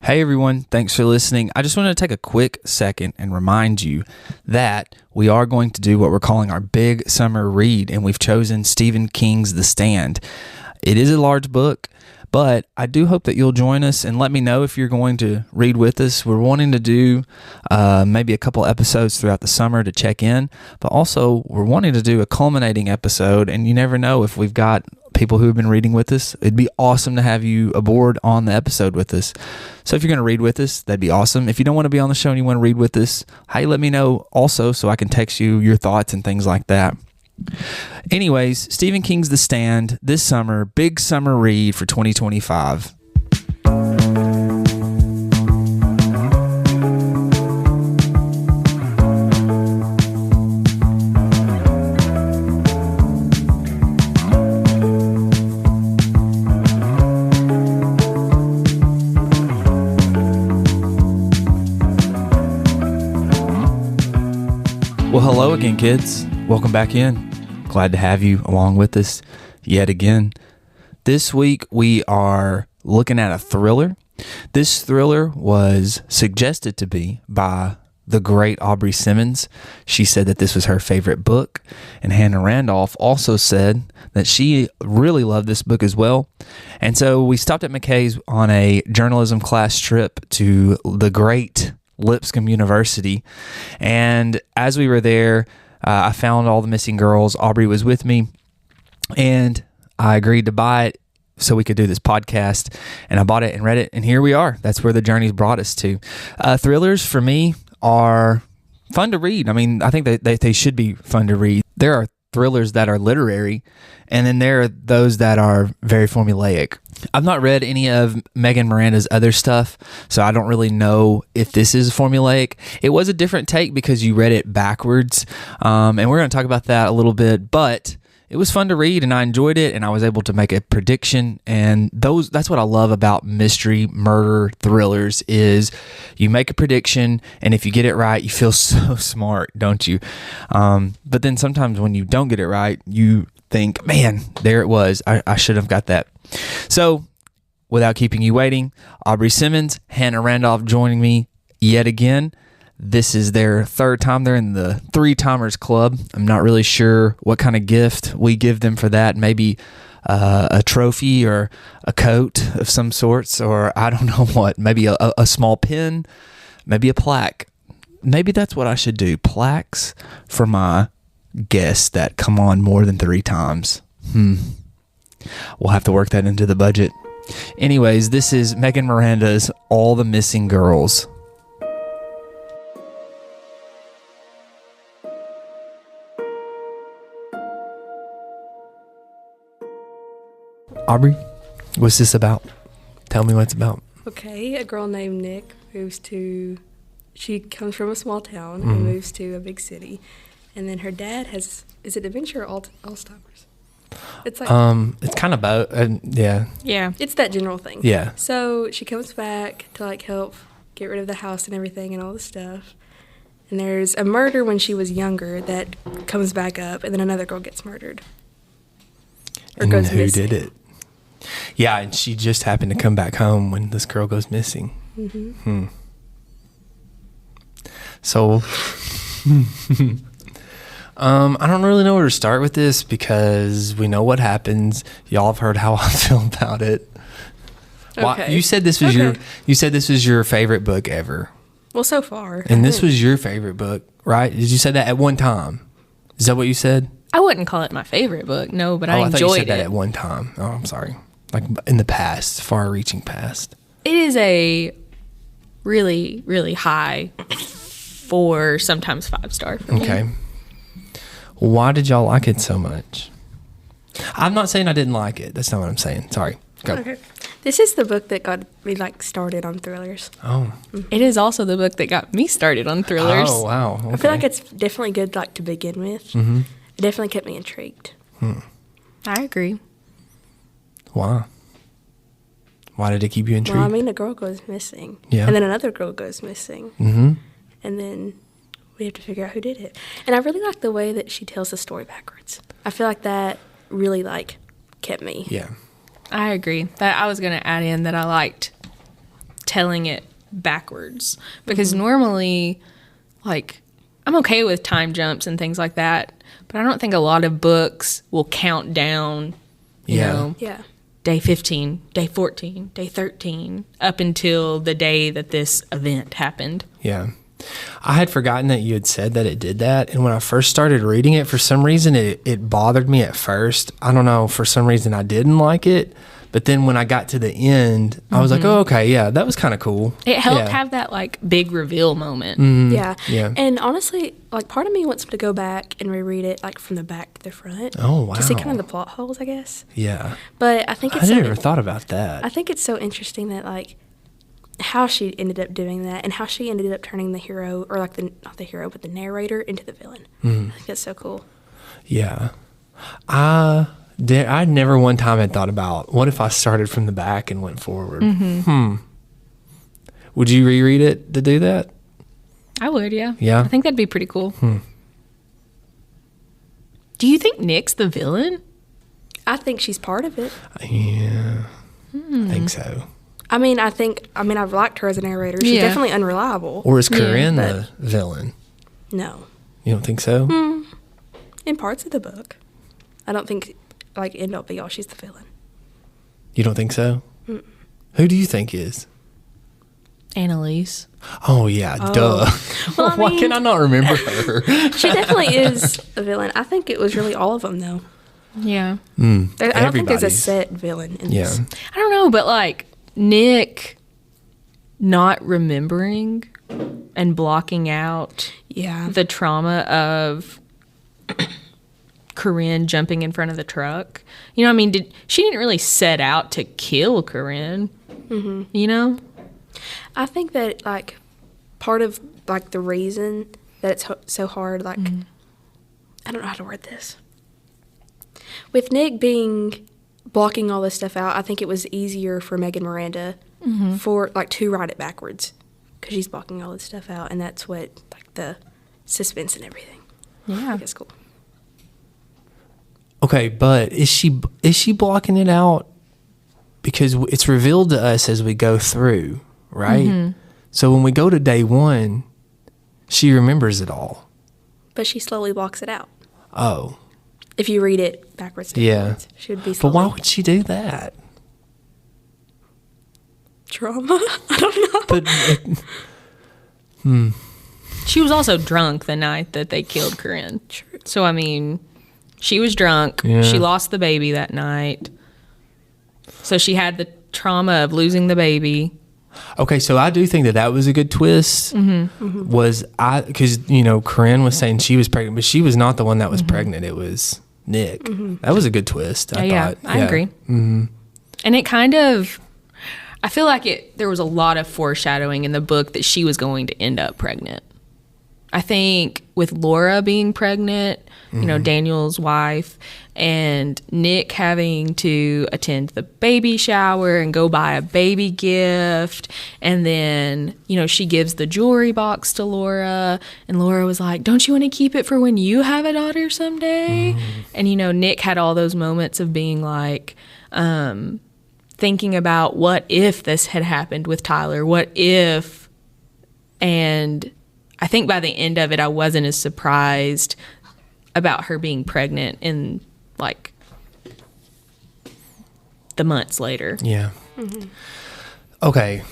Hey everyone, thanks for listening. I just wanted to take a quick second and remind you that we are going to do what we're calling our big summer read, and we've chosen Stephen King's The Stand. It is a large book, but I do hope that you'll join us and let me know if you're going to read with us. We're wanting to do maybe a couple episodes throughout the summer to check in, but also we're wanting to do a culminating episode, and you never know if we've got people who have been reading with us. It'd be awesome to have you aboard on the episode with us. So if you're going to read with us, that'd be awesome. If you don't want to be on the show and you want to read with us, hey, let me know also so I can text you your thoughts and things like that. Anyways, Stephen King's The Stand this summer, big summer read for 2025. Well, hello again, kids. Welcome back in. Glad to have you along with us yet again. This week, we are looking at a thriller. This thriller was suggested to be by the great Aubrey Simmons. She said that this was her favorite book, and Hannah Randolph also said that she really loved this book as well. And so we stopped at McKay's on a journalism class trip to the great Lipscomb University, and as we were there, I found All the Missing Girls. Aubrey was with me, and I agreed to buy it so we could do this podcast, and I bought it and read it, and here we are. That's where the journey's brought us to. Thrillers, for me, are fun to read. I mean, I think they should be fun to read. There are thrillers that are literary, and then there are those that are very formulaic. I've not read any of Megan Miranda's other stuff, so I don't really know if this is formulaic. It was a different take because you read it backwards, and we're going to talk about that a little bit, but it was fun to read, and I enjoyed it, and I was able to make a prediction, and that's what I love about mystery, murder, thrillers, is you make a prediction, and if you get it right, you feel so smart, don't you? But then sometimes when you don't get it right, you think, man, there it was. I should have got that. So, without keeping you waiting, Aubrey Simmons, Hannah Randolph joining me yet again. This is their third time. They're in the Three Timers Club. I'm not really sure what kind of gift we give them for that. Maybe a trophy or a coat of some sorts, or I don't know what. Maybe a small pin, maybe a plaque. Maybe that's what I should do. Plaques for my guests that come on more than 3 times. We'll have to work that into the budget. Anyways, this is Megan Miranda's All the Missing Girls. Aubrey, what's this about? Tell me what it's about. Okay, a girl named Nick she comes from a small town and moves to a big city. And then her dad is it dementia or Alzheimer's? It's like it's kind of both. Yeah. It's that general thing. Yeah. So she comes back to like help get rid of the house and everything and all the stuff. And there's a murder when she was younger that comes back up, and then another girl gets murdered. And goes who missing. Did it? Yeah, and she just happened to come back home when this girl goes missing. Mm-hmm. So, I don't really know where to start with this because we know what happens. Y'all have heard how I feel about it. Okay. You said this was your favorite book ever. Well, so far. And this was your favorite book, right? Did you say that at one time? Is that what you said? I wouldn't call it my favorite book, no, but I enjoyed it. I thought you said that at one time. Oh, I'm sorry. Like in the past, far-reaching past. It is a really, really high 4, sometimes 5-star for me. Okay. Why did y'all like it so much? I'm not saying I didn't like it. That's not what I'm saying. Sorry. Go. Okay. This is the book that got me started on thrillers. Oh. It is also the book that got me started on thrillers. Oh, wow. Okay. I feel like it's definitely good to begin with. Mm-hmm. It definitely kept me intrigued. I agree. Why? Why did it keep you intrigued? Well, I mean, a girl goes missing. Yeah. And then another girl goes missing. Mm-hmm. And then we have to figure out who did it. And I really like the way that she tells the story backwards. I feel like that really, kept me. Yeah. I agree. That I was going to add in that I liked telling it backwards. Because normally, like, I'm okay with time jumps and things like that, but I don't think a lot of books will count down, you know, day 15, day 14, day 13, up until the day that this event happened. Yeah. I had forgotten that you had said that it did that. And when I first started reading it, for some reason, it bothered me at first. I don't know. For some reason, I didn't like it. But then when I got to the end, I was like, oh, okay, yeah, that was kind of cool. It helped have that, like, big reveal moment. Yeah. And honestly, like, part of me wants to go back and reread it, like, from the back to the front. Oh, wow. To see kind of the plot holes, I guess. Yeah. But I think it's I never thought about that. I think it's so interesting that, like, how she ended up doing that and how she ended up turning the hero, or, like, not the hero, but the narrator into the villain. I think that's so cool. Yeah. I never one time had thought about, what if I started from the back and went forward? Would you reread it to do that? I would, yeah. Yeah? I think that'd be pretty cool. Do you think Nick's the villain? I think she's part of it. Yeah. I think so. I mean, I've liked her as a narrator. She's definitely unreliable. Or is Corrine the villain? No. You don't think so? In parts of the book. I don't think, like, end all be all, she's the villain. You don't think so? Who do you think is? Annalise. Oh, yeah, duh. Well, Why can I not remember her? She definitely is a villain. I think it was really all of them, though. Yeah. I don't think there's a Everybody's. set villain in this. I don't know, but, like, Nick not remembering and blocking out the trauma of Corrine jumping in front of the truck. You know, I mean, she didn't really set out to kill Corrine, you know? I think that, like, part of, like, the reason that it's so hard, like, I don't know how to word this. With Nick blocking all this stuff out, I think it was easier for Meg and Miranda to write it backwards, because she's blocking all this stuff out, and that's what, like, the suspense and everything. Yeah. I think it's cool. Okay, but is she blocking it out because it's revealed to us as we go through, right? So when we go to day 1, she remembers it all. But she slowly blocks it out. Oh. If you read it backwards to forwards, she would be But slowly. why would she do that? Trauma? I don't know. But She was also drunk the night that they killed Corrine. True. So, I mean, she was drunk. Yeah. She lost the baby that night. So she had the trauma of losing the baby. okay, so I do think that was a good twist. Because you know, Corrine was saying she was pregnant, but she was not the one that was pregnant. It was Nick. That was a good twist. I thought. I agree. And it kind of, I feel like there was a lot of foreshadowing in the book that she was going to end up pregnant. I think with Laura being pregnant, you know, Daniel's wife, and Nick having to attend the baby shower and go buy a baby gift, and then, you know, she gives the jewelry box to Laura, and Laura was like, don't you want to keep it for when you have a daughter someday? And, you know, Nick had all those moments of being like, thinking about what if this had happened with Tyler, what if, and I think by the end of it, I wasn't as surprised about her being pregnant in, like, the months later. Yeah. Okay.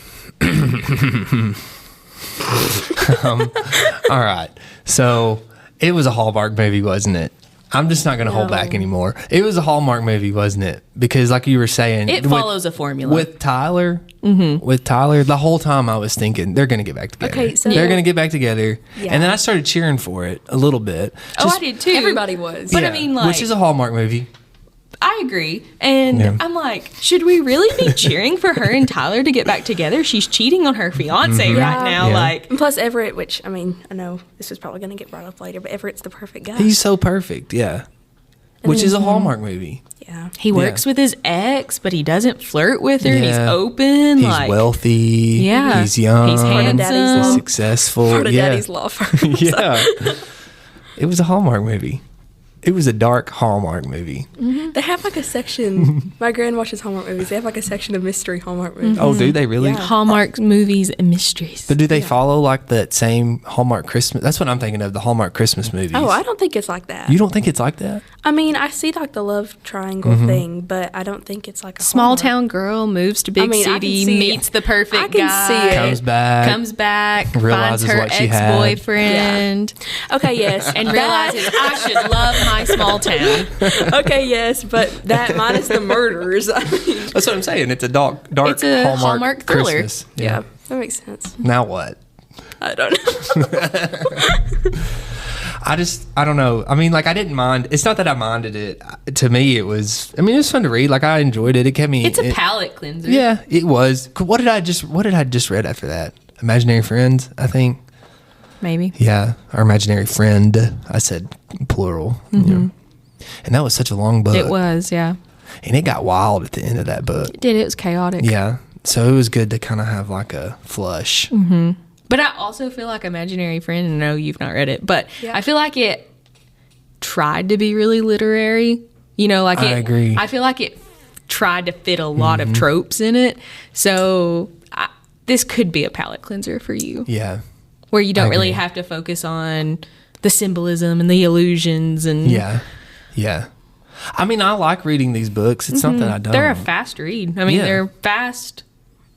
All right. So it was a Hallmark movie, wasn't it? I'm just not going to hold back anymore. It was a Hallmark movie, wasn't it? Because like you were saying, It follows a formula. With Tyler, the whole time I was thinking they're going to get back together. Okay, so- they're going to get back together. Yeah. And then I started cheering for it a little bit. I did too. Everybody was. But I mean, like, which is a Hallmark movie. I agree. And Yeah. I'm like, should we really be cheering for her and Tyler to get back together? She's cheating on her fiance right now. Yeah. Like, And plus Everett, which, I mean, I know this is probably going to get brought up later, but Everett's the perfect guy. He's so perfect, yeah. Which is a Hallmark movie. Yeah. he works with his ex, but he doesn't flirt with her. He's open. He's like, wealthy. Yeah. He's young. He's handsome. He's successful. Part of yeah. Daddy's law firm. Yeah. It was a Hallmark movie. It was a dark Hallmark movie. They have like a section. My grand watches Hallmark movies. They have like a section of mystery Hallmark movies. Oh, do they really? Yeah. Hallmark movies and mysteries. But do they follow like that same Hallmark Christmas? That's what I'm thinking of, the Hallmark Christmas movies. Oh, I don't think it's like that. You don't think it's like that? I mean, I see like the love triangle thing, but I don't think it's like a Small Hallmark. town girl moves to big I can city, see meets the perfect I can guy. see it. Comes back. finds realizes her what she had. ex-boyfriend, Okay, yes. and realizes I should love my small town. Okay, yes, but that minus the murders. I mean, That's what I'm saying. It's a dark It's a Hallmark thriller. Christmas. yeah, that makes sense. Now what? I don't know. I don't know. I mean, like, I didn't mind. It's not that I minded it. To me, it was fun to read. Like, I enjoyed it. It kept me. It's a palate cleanser. Yeah, it was. What did I just read after that? Imaginary Friends, I think. Maybe. Yeah, our imaginary friend. I said plural. Yeah. And that was such a long book. It was, yeah. And it got wild at the end of that book. It did. It was chaotic. Yeah. So it was good to kind of have like a flush. But I also feel like Imaginary Friend, and I know you've not read it, but Yeah. I feel like it tried to be really literary. You know, like I agree. I feel like it tried to fit a lot of tropes in it. So this could be a palate cleanser for you, Yeah. where you don't I really agree. have to focus on the symbolism and the illusions. And Yeah. Yeah. I mean, I like reading these books. It's not that I don't. they're a fast read. I mean, Yeah. they're fast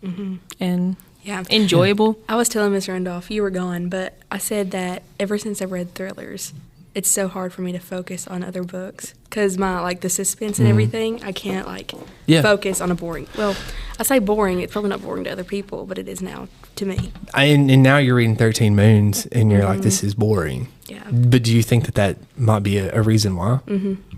and Yeah. enjoyable. I was telling Miss Randolph, you were gone, but I said that ever since I've read thrillers, it's so hard for me to focus on other books because my like the suspense and everything. I can't like Yeah. focus on a boring. Well, I say boring. It's probably not boring to other people, but it is now to me. And now you're reading 13 Moons and you're like, this is boring. Yeah. But do you think that might be a reason why?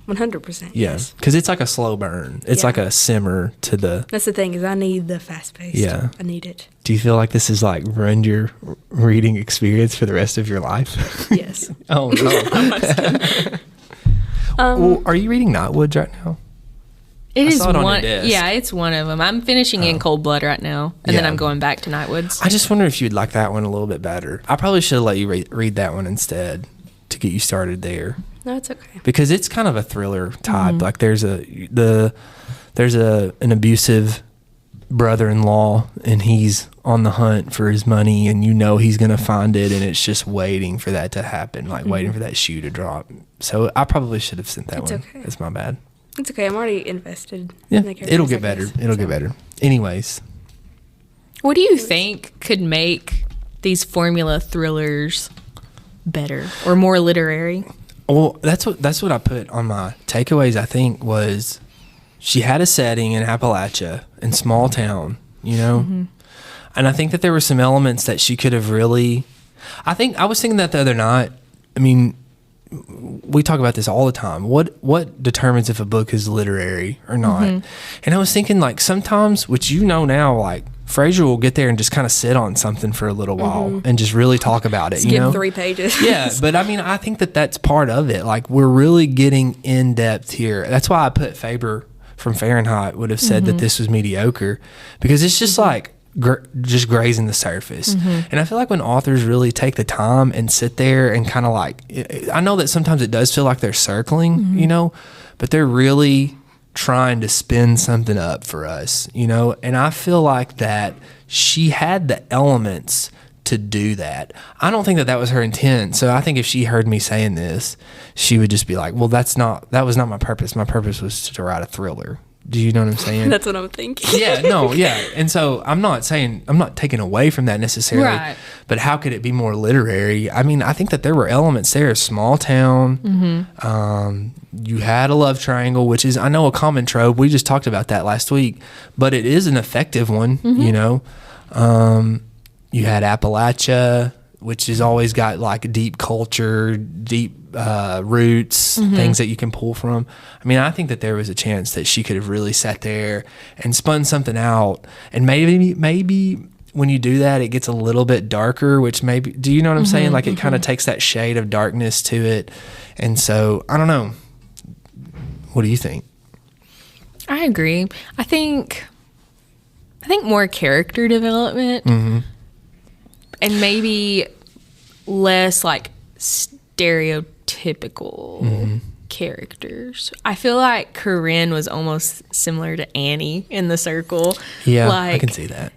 100%. Yeah. Yes. Because it's like a slow burn. It's Yeah. like a simmer to the. That's the thing is I need the fast pace. Yeah. I need it. Do you feel like this has like ruined your reading experience for the rest of your life? Yes. Oh, no. Well, are you reading Nightwoods right now? It I is saw it on your one. desk. Yeah, it's one of them. I'm finishing In Cold Blood right now, and then Yeah. I'm going back to Nightwoods. I just wonder if you'd like that one a little bit better. I probably should have let you read that one instead to get you started there. No, it's okay. Because it's kind of a thriller type. Like there's an abusive brother-in-law and he's on the hunt for his money and you know he's going to find it and it's just waiting for that to happen, like waiting for that shoe to drop. So I probably should have sent that It's one. okay. That's my bad. It's okay. I'm already invested. Yeah, in the characters, it'll I get better. guess. It'll get So- better. Anyways, What do you think could make these formula thrillers better or more literary? well, that's what I put on my takeaways. I think was she had a setting in Appalachia in small town, you know, and I think that there were some elements that she could have really. I was thinking that the other night. I mean, we talk about this all the time. What determines if a book is literary or not? And I was thinking like sometimes, which you know now, like Fraser will get there and just kind of sit on something for a little while and just really talk about it. Skip you know, 3 pages. yeah, but I mean, I think that that's part of it. Like we're really getting in depth here. That's why I put Faber from Fahrenheit would have said that this was mediocre because it's just like just grazing the surface. And I feel like when authors really take the time and sit there and kind of like, I know that sometimes it does feel like they're circling, you know, but they're really trying to spin something up for us, you know, and I feel like that she had the elements to do that. I don't think that was her intent. So I think if she heard me saying this, she would just be like, well, that was not my purpose. My purpose was to write a thriller. Do you know what I'm saying? That's what I'm thinking. Yeah, no, yeah. And so I'm not taking away from that necessarily. Right. But how could it be more literary? I mean, I think that there were elements there. Small town. You had a love triangle, which is, I know, a common trope. We just talked about that last week. But it is an effective one, you know. You had Appalachia, which has always got like deep culture, deep roots, things that you can pull from. I mean, I think that there was a chance that she could have really sat there and spun something out. And maybe when you do that, it gets a little bit darker, which maybe, do you know what I'm saying? Like it kind of takes that shade of darkness to it. And so, I don't know. What do you think? I agree. I think more character development and maybe less like stereotypical characters. I feel like Corrine was almost similar to Annie in The Circle. Yeah, like, I can see that.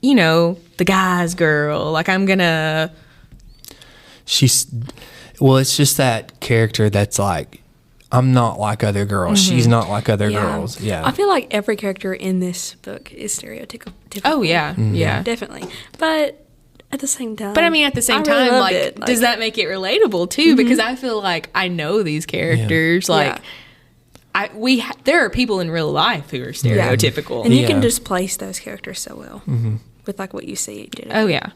You know, the guy's girl. Like, I'm gonna... It's just that character that's like, I'm not like other girls. She's not like other girls. Yeah. I feel like every character in this book is stereotypical. Oh, yeah. Yeah. Definitely. But at the same time... But I mean, at the same time, like, does that make it relatable, too? Because I feel like I know these characters. Yeah. Like, there are people in real life who are stereotypical. And you can just place those characters so well with, like, what you see. Oh, yeah.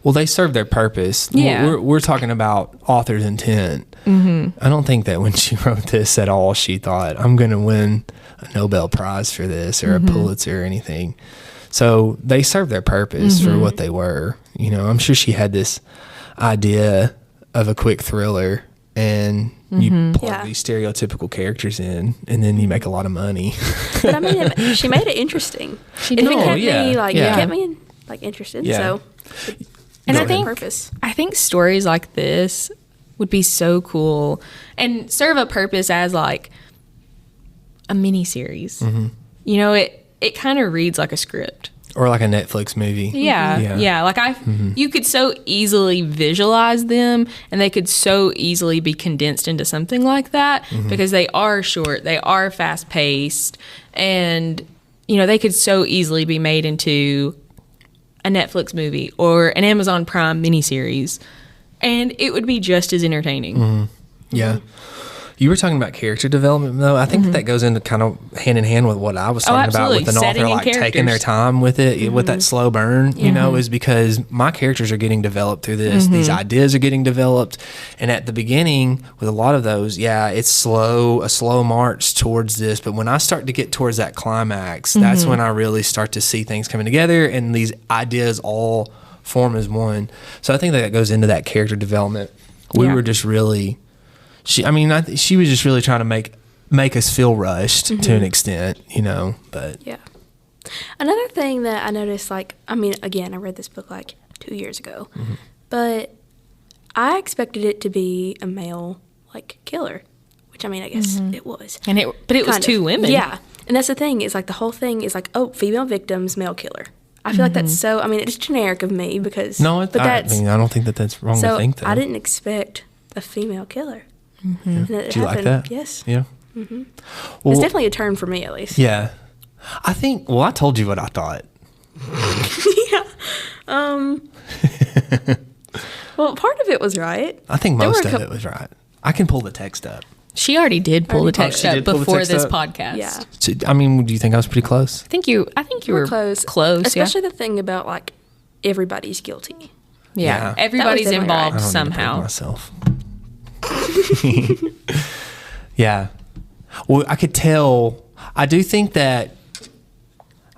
Well, they serve their purpose. Yeah. We're talking about author's intent. I don't think that when she wrote this at all, she thought, I'm going to win a Nobel Prize for this or a Pulitzer or anything. So they serve their purpose for what they were. You know, I'm sure she had this idea of a quick thriller, and you plug these stereotypical characters in, and then you make a lot of money. But I mean, she made it interesting. She did. It kept me interested. Yeah. So, and I think stories like this would be so cool and serve a purpose as like a mini series. You know, it kind of reads like a script. Or like a Netflix movie. Yeah. Like you could so easily visualize them, and they could so easily be condensed into something like that because they are short, they are fast paced, and you know, they could so easily be made into a Netflix movie or an Amazon Prime miniseries, and it would be just as entertaining. Yeah. You were talking about character development, though. I think that goes into kind of hand in hand with what I was talking about with an author, like taking their time with it, with that slow burn, you know, is because my characters are getting developed through this. These ideas are getting developed. And at the beginning, with a lot of those, it's a slow march towards this. But when I start to get towards that climax, that's when I really start to see things coming together and these ideas all form as one. So I think that goes into that character development. We were just really... She was just really trying to make us feel rushed to an extent, you know, but. Yeah. Another thing that I noticed, like, I mean, again, I read this book like 2 years ago, but I expected it to be a male, like, killer, which, I mean, I guess it was. But it was two women. Yeah. And that's the thing, is like, the whole thing is like, oh, female victims, male killer. I feel like that's so, I mean, it's generic of me because. No, I don't think that's wrong to think that. I didn't expect a female killer. Do you like that? Yes. Yeah. Well, it's definitely a turn for me, at least. Yeah. I think, I told you what I thought. Well, part of it was right. I think most of it was right. I can pull the text up. She already did pull the text up before this podcast. Yeah. So, I mean, do you think I was pretty close? I think you were close. Especially the thing about, like, everybody's guilty. Yeah. Everybody's involved right. somehow. Myself. Yeah. Well, I could tell. I do think that.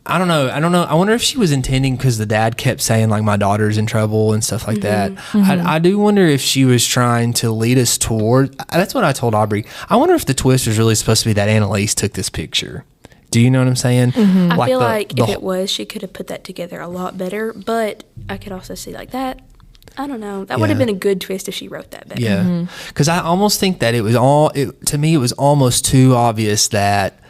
I don't know. I wonder if she was intending, because the dad kept saying, like, my daughter's in trouble and stuff like that. I do wonder if she was trying to lead us toward. That's what I told Aubrey. I wonder if the twist was really supposed to be that Annalise took this picture. Do you know what I'm saying? I feel like if it was, she could have put that together a lot better. But I could also see like that. I don't know. That would have been a good twist if she wrote that better. Yeah. Because I almost think that to me, it was almost too obvious that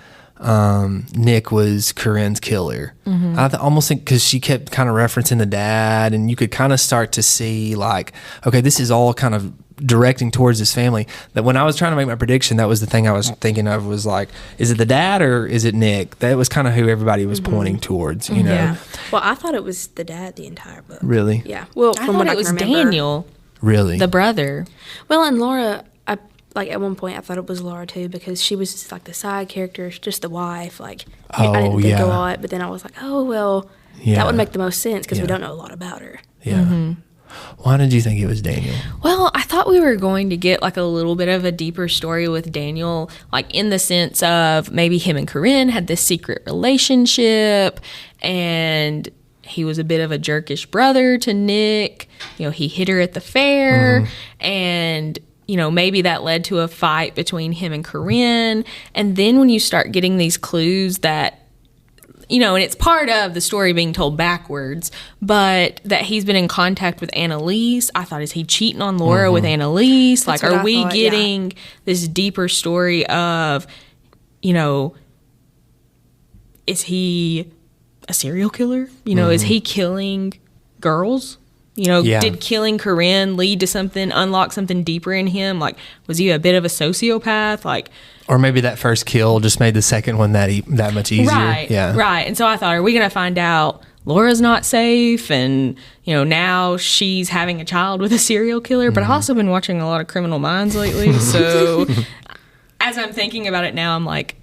Nick was Corrine's killer. I almost think because she kept kind of referencing the dad, and you could kind of start to see, like, okay, this is all kind of directing towards this family. That when I was trying to make my prediction, that was the thing I was thinking of, was like, is it the dad or is it Nick? That was kind of who everybody was pointing towards, you know? Yeah. Well, I thought it was the dad the entire book. Really? Yeah. Well, I thought it was Daniel. Really? The brother. Well, and Laura, at one point I thought it was Laura too, because she was just like the side character, just the wife. Like, I didn't think a lot, but then I was like, oh, well, that would make the most sense because we don't know a lot about her. Yeah. Why did you think it was Daniel? Well, I thought we were going to get like a little bit of a deeper story with Daniel, like in the sense of maybe him and Corrine had this secret relationship, and he was a bit of a jerkish brother to Nick. You know, he hit her at the fair, and you know, maybe that led to a fight between him and Corrine. And then when you start getting these clues that and it's part of the story being told backwards, but that he's been in contact with Annalise. I thought, is he cheating on Laura with Annalise? That's Like, what are I we thought, getting this deeper story of, is he a serial killer? Is he killing girls? Did killing Corrine lead to something, unlock something deeper in him? Like, was he a bit of a sociopath? Like, or maybe that first kill just made the second one that much easier. Right, right. And so I thought, are we going to find out Laura's not safe, and now she's having a child with a serial killer? But I've also been watching a lot of Criminal Minds lately, so as I'm thinking about it now, I'm like,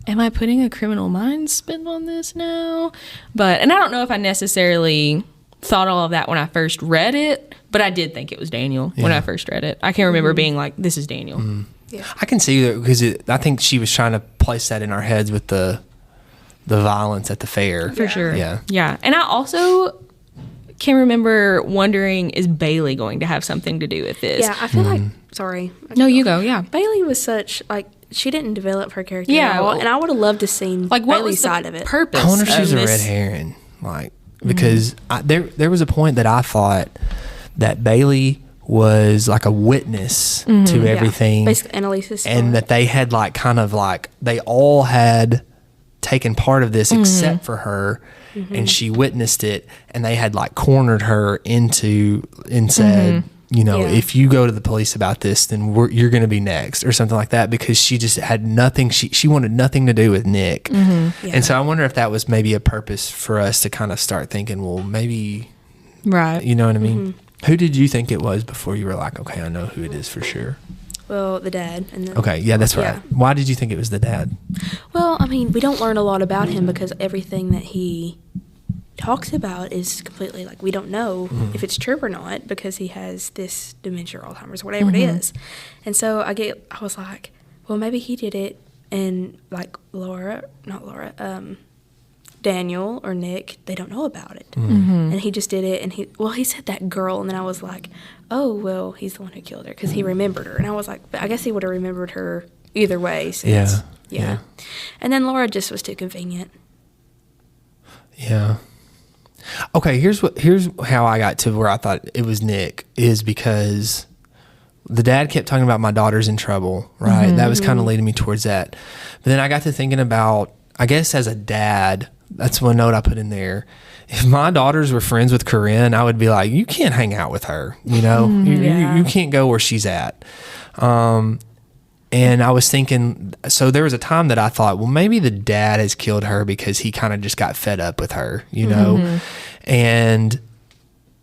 am I putting a Criminal Minds spin on this now? And I don't know if I necessarily thought all of that when I first read it, but I did think it was Daniel when I first read it. I can remember being like, this is Daniel. Yeah. I can see that because I think she was trying to place that in our heads with the violence at the fair. For sure. Yeah. Yeah. And I also can remember wondering, is Bailey going to have something to do with this? Yeah, I feel like, sorry. No, you go, yeah. Bailey was such, like, she didn't develop her character Yeah, at all, well, and I would have loved to seen Like, what Bailey's was the side of it. purpose I wonder if she's of a red this? herring. Like, because there was a point that I thought that Bailey was like a witness to everything. Basically, Annalise's story. And that they had like kind of like they all had taken part of this except for her, and she witnessed it, and they had like cornered her into and said, if you go to the police about this, then you're going to be next, or something like that, because she just had nothing. She wanted nothing to do with Nick, and so I wonder if that was maybe a purpose for us to kind of start thinking, well, maybe, Right. you know what I mean? Who did you think it was before you were like, okay, I know who it is for sure? Well, the dad. And then, Okay, yeah, that's right. Why did you think it was the dad? Well, I mean, we don't learn a lot about him because everything that he talks about is completely like we don't know if it's true or not because he has this dementia or Alzheimer's, whatever it is. And so I was like, well, maybe he did it, and like Daniel or Nick, they don't know about it. And he just did it, and he said that girl, and then I was like, oh, well, he's the one who killed her because he remembered her. And I was like, but I guess he would have remembered her either way. Since, yeah. And then Laura just was too convenient. Yeah. Okay, here's how I got to where I thought it was Nick, is because the dad kept talking about my daughter's in trouble, right? That was kind of leading me towards that. But then I got to thinking about, I guess as a dad, that's one note I put in there. If my daughters were friends with Corrine, I would be like, you can't hang out with her, you can't go where she's at. And I was thinking, so there was a time that I thought, well, maybe the dad has killed her because he kind of just got fed up with her, And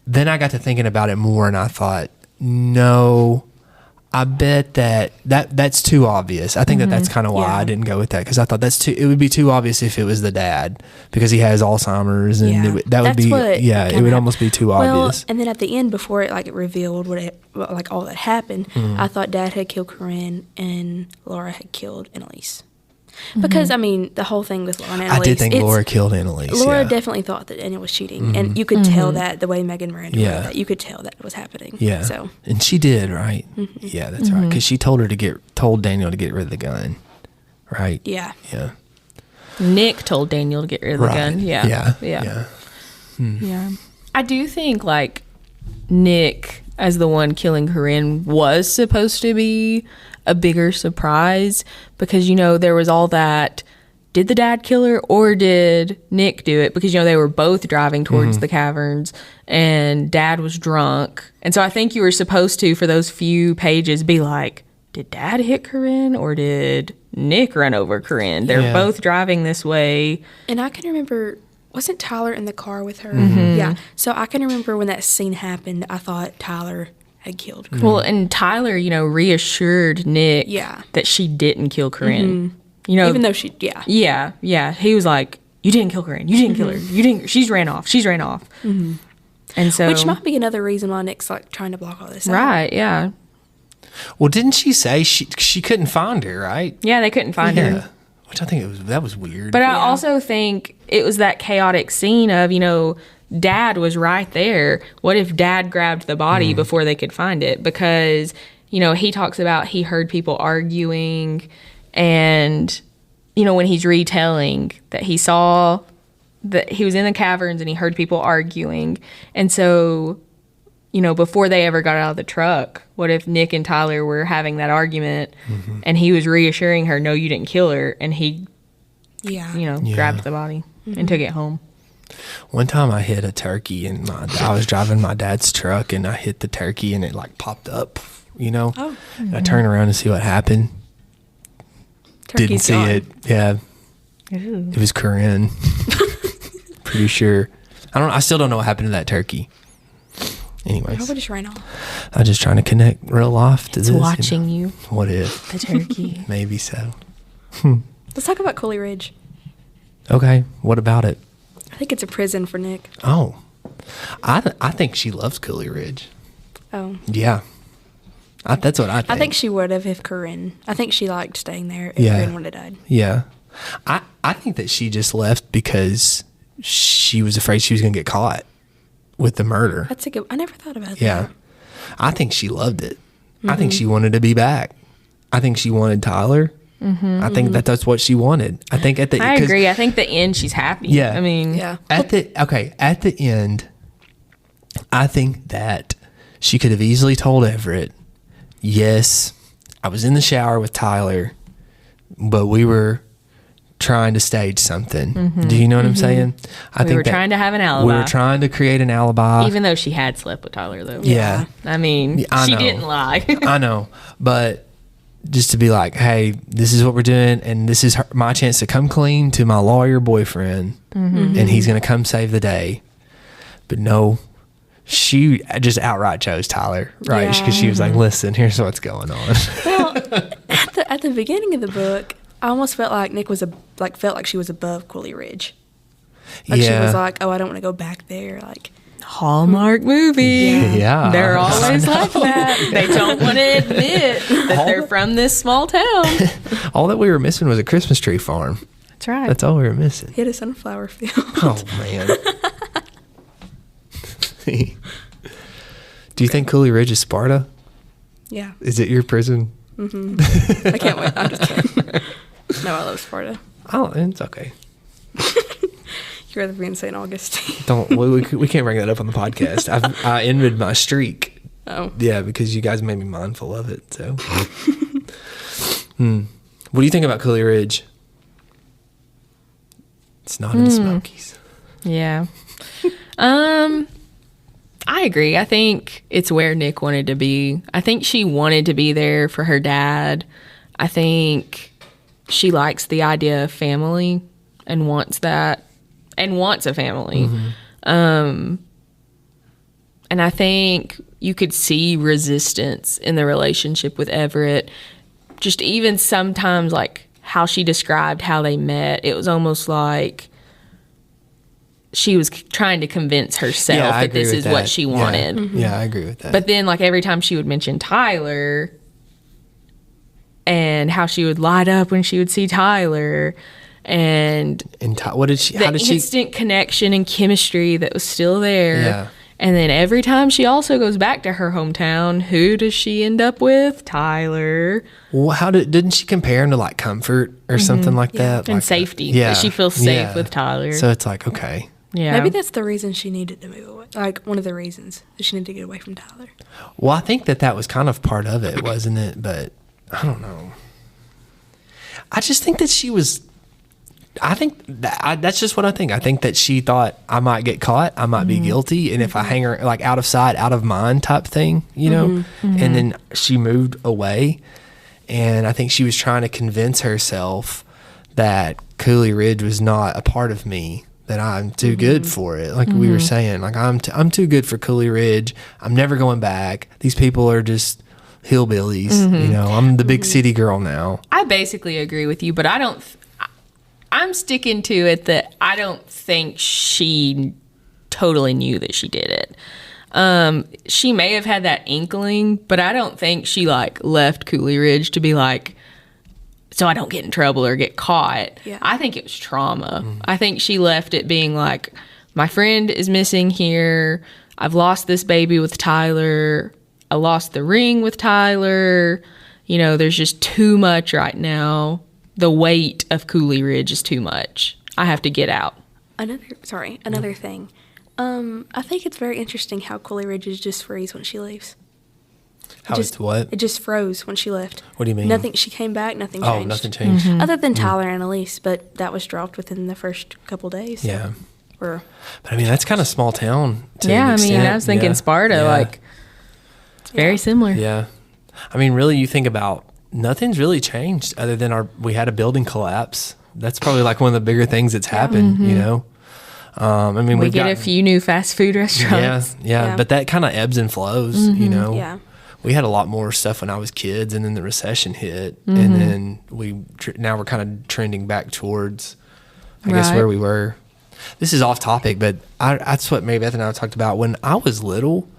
then I got to thinking about it more, and I thought, no, I bet that's too obvious. I think that's kind of why I didn't go with that, because I thought it would be too obvious if it was the dad, because he has Alzheimer's, and it would almost be too obvious. And then at the end, before it revealed all that happened, I thought Dad had killed Corrine and Laura had killed Annalise. Because, I mean, the whole thing with Laura and Annalise. I did think Laura killed Annalise. Laura definitely thought that Anna was cheating. And you could tell that the way Megan Miranda wrote that. You could tell that was happening. Yeah. So. And she did, right? Yeah, that's right. Because she told Daniel to get rid of the gun, right? Yeah. Yeah. Nick told Daniel to get rid of the gun. Yeah. Yeah. I do think, Nick, as the one killing Corrine, was supposed to be a bigger surprise, because there was all that, did the dad kill her or did Nick do it? Because they were both driving towards the caverns and Dad was drunk, and so I think you were supposed to, for those few pages, be like, did Dad hit Corrine or did Nick run over Corrine? They're both driving this way. And I can remember, wasn't Tyler in the car with her? Yeah. So I can remember when that scene happened, I thought Tyler had killed Corrine. Well, and Tyler, reassured Nick that she didn't kill Corrine. Even though she, Yeah. He was like, you didn't kill Corrine. You didn't kill her. She's ran off. And so, which might be another reason why Nick's trying to block all this out. Right, yeah. Well, didn't she say she couldn't find her, right? Yeah, they couldn't find her. Which I think that was weird. But I also think it was that chaotic scene of, Dad was right there. What if Dad grabbed the body before they could find it? Because, he talks about he heard people arguing, and, when he's retelling that he saw he was in the caverns and he heard people arguing. And so, you know, before they ever got out of the truck, what if Nick and Tyler were having that argument and he was reassuring her, no, you didn't kill her. And he, grabbed the body and took it home. One time I hit a turkey and I was driving my dad's truck and I hit the turkey and it like popped up, you know. Oh. And I turned around to see what happened. Turkey's Didn't see gone. it. Yeah. Ooh. It was Corrine. Pretty sure. I still don't know what happened to that turkey. Anyways. Probably just ran off. I'm just trying to connect real life to It's this. watching you. What if? The turkey. Maybe so. Let's talk about Cooley Ridge. Okay. What about it? I think it's a prison for Nick. Oh. I think she loves Cooley Ridge. Oh. Yeah. That's what I think. I think she would have if Corrine. I think she liked staying there if Yeah. Corrine would have died. Yeah. I think that she just left because she was afraid she was going to get caught with the murder. That's a good. I never thought about Yeah. that. I think she loved it. I think she wanted to be back. I think she wanted Tyler. I think that's what she wanted. I think at the I agree. I think the end, she's happy. Yeah. I mean, Yeah. At the end, I think that she could have easily told Everett, yes, I was in the shower with Tyler, but we were trying to stage something. Do you know what I'm saying? we were trying to have an alibi. We were trying to create an alibi. Even though she had slept with Tyler, though. Yeah. I mean, I she know. didn't lie. I know, but just to be like, hey, this is what we're doing, and this is my chance to come clean to my lawyer boyfriend, and he's going to come save the day. But no, she just outright chose Tyler, right? Because she was like, listen, here's what's going on. Well, at the beginning of the book, I almost felt like Nick was felt like she was above Cooley Ridge. Like she was like, oh, I don't want to go back there. Like Hallmark movie. Yeah. They're always like that. They don't want to admit that they're from this small town. All that we were missing was a Christmas tree farm. That's right. That's all we were missing. he had a sunflower field. Oh, man. Do you think Cooley Ridge is Sparta? Yeah. Is it your prison? I can't wait. I'm just kidding. No, I love Sparta. Oh, it's okay. You'd rather be in St. Augustine. Don't we can't bring that up on the podcast. I ended my streak. Oh. Yeah, because you guys made me mindful of it. So, What do you think about Cooley Ridge? It's not in the Smokies. Yeah. I agree. I think it's where Nick wanted to be. I think she wanted to be there for her dad. I think she likes the idea of family and wants that and wants a family. And I think you could see resistance in the relationship with Everett. Just even sometimes like how she described how they met, it was almost like she was trying to convince herself that this is what she wanted. Yeah, I agree with that. But then, like, every time she would mention Tyler and how she would light up when she would see Tyler and what did she? How the did she? instant connection and chemistry that was still there. Yeah. And then every time she also goes back to her hometown, who does she end up with? Tyler. Well, didn't she compare him to like comfort or something like that? And Like, safety. Yeah, That she feels safe yeah. with Tyler. So it's like, okay. Yeah. Maybe that's the reason she needed to move away. Like, one of the reasons that she needed to get away from Tyler. Well, I think that was kind of part of it, wasn't it? But I don't know. I just think that she was. I think that's just what I think. I think that she thought I might get caught, I might be guilty, and if I hang her like out of sight, out of mind type thing, you know. And then she moved away, and I think she was trying to convince herself that Cooley Ridge was not a part of me. That I'm too good for it. Like we were saying, like I'm too good for Cooley Ridge. I'm never going back. These people are just hillbillies. You know, I'm the big city girl now. I basically agree with you, but I don't. I'm sticking to it that I don't think she totally knew that she did it. She may have had that inkling, but I don't think she like left Cooley Ridge to be like, so I don't get in trouble or get caught. Yeah. I think it was trauma. I think she left it being like, my friend is missing here. I've lost this baby with Tyler. I lost the ring with Tyler. You know, there's just too much right now. The weight of Cooley Ridge is too much. I have to get out. Another thing. I think it's very interesting how Cooley Ridges just freeze when she leaves. How it's what? It just froze when she left. What do you mean? Nothing. She came back. Nothing changed. Oh, nothing changed. Other than Tyler and Elise, but that was dropped within the first couple days. Yeah. Or, But I mean, that's kind of small town. Yeah, an I mean, extent. I was thinking Yeah. Sparta, Yeah. like, it's very similar. Yeah. I mean, really, you think about nothing's really changed other than we had a building collapse. That's probably like one of the bigger things that's happened, you know? I mean, We get a few new fast food restaurants. Yeah. But that kind of ebbs and flows, you know? yeah. We had a lot more stuff when I was kids, and then the recession hit, and then now we're kind of trending back towards, I guess, Right. where we were. This is off topic, but that's what Mary Beth and I talked about. When I was little,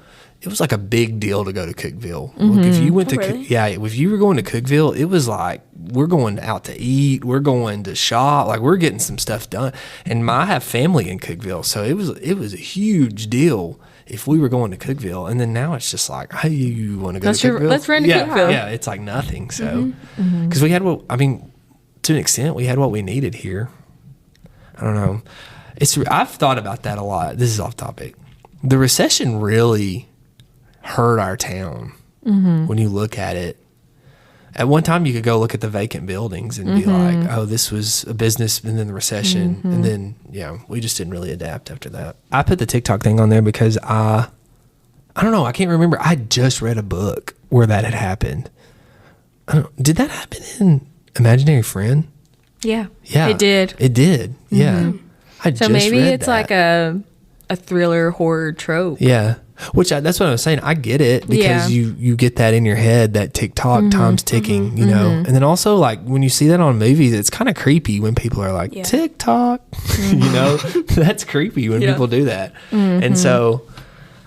it was like a big deal to go to Cookeville. Look, if you went to, really? if you were going to Cookeville, it was like, we're going out to eat, we're going to shop, like we're getting some stuff done. And I have family in Cookeville, so it was a huge deal if we were going to Cookeville. And then now it's just like, hey, you want to go to Cookeville? Let's run to Cookeville. Yeah, it's like nothing. So, because we had to an extent, we had what we needed here. I don't know. I've thought about that a lot. This is off topic. The recession really hurt our town when you look at it. At one time, you could go look at the vacant buildings and be like, oh, this was a business, and then the recession. And then, we just didn't really adapt after that. I put the TikTok thing on there because I don't know. I can't remember. I just read a book where that had happened. Did that happen in Imaginary Friend? Yeah. Yeah. It did. It did. Yeah. I So just maybe read it's that. like a thriller horror trope. Yeah. That's what I was saying. I get it because you get that in your head, that TikTok time's ticking, you know. And then also, like, when you see that on movies, it's kind of creepy when people are like, TikTok, you know. That's creepy when people do that. And so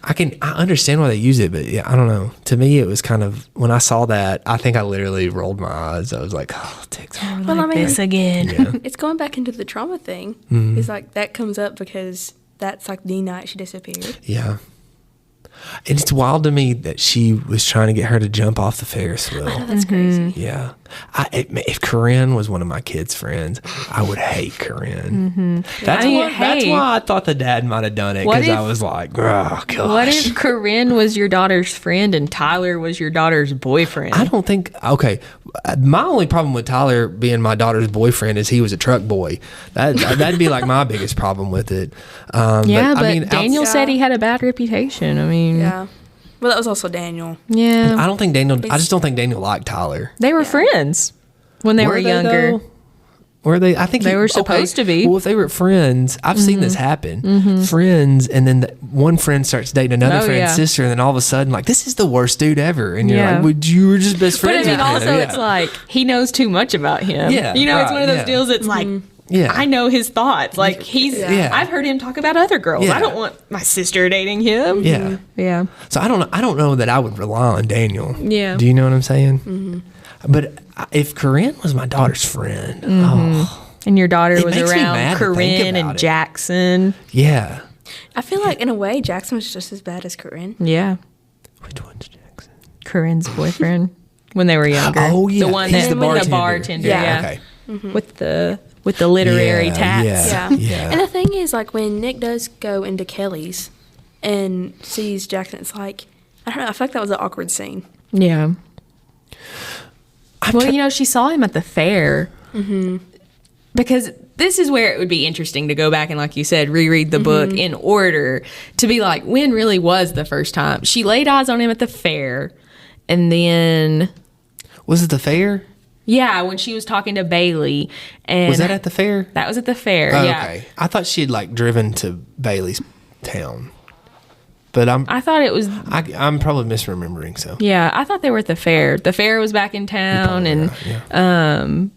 I understand why they use it, but I don't know. To me, it was kind of, when I saw that, I think I literally rolled my eyes. I was like, oh, TikTok. Well, I mean, This again. Yeah. it's going back into the trauma thing. It's like that comes up because that's like the night she disappeared. Yeah. And it's wild to me that she was trying to get her to jump off the Ferris wheel. I know, that's crazy. Yeah. If Corrine was one of my kids' friends, I would hate Corrine. That's why I thought the dad might have done it, because I was like, oh, gosh. What if Corrine was your daughter's friend and Tyler was your daughter's boyfriend? I don't think, okay, my only problem with Tyler being my daughter's boyfriend is he was a truck boy. That'd be like my biggest problem with it. But I mean, Daniel said he had a bad reputation. I mean, Yeah. Well, that was also Daniel. yeah. I just don't think Daniel liked Tyler. They were friends when they were younger. though? Were they? I think They were supposed to be. Well, if they were friends, I've seen this happen. Friends, and then one friend starts dating another friend's sister, and then all of a sudden, like, this is the worst dude ever, and you're Yeah. like, "Would you were just best But I friends?" mean, with also, him. it's like he knows too much about him. Yeah, You know, it's right, one of those yeah. deals that's like, Yeah. I know his thoughts. Like, Yeah. I've heard him talk about other girls. Yeah. I don't want my sister dating him. Yeah. Yeah. So I don't know that I would rely on Daniel. Yeah. Do you know what I'm saying? But if Corinne was my daughter's friend, oh And your daughter It was makes me around mad to think Corrine about and it. Jackson. yeah. I feel like, in a way, Jackson was just as bad as Corinne. Yeah. Which one's Jackson? Corinne's boyfriend when they were younger. Oh, yeah. The one He's that the with the bartender. bartender. Yeah. Okay. With the literary Yeah, tats. yeah. Yeah. And the thing is, like, when Nick does go into Kelly's and sees Jackson, it's like, I don't know, I feel like that was an awkward scene. Yeah. Well, you know, she saw him at the fair. Because this is where it would be interesting to go back and, like you said, reread the book in order to be like, when really was the first time? She laid eyes on him at the fair, and then, Was it the fair? yeah, when she was talking to Bailey. And Was that at the fair? That was at the fair, Oh, yeah. okay. I thought she had like driven to Bailey's town, but I thought it was, I'm probably misremembering. So yeah, I thought they were at the fair. The fair was back in town, and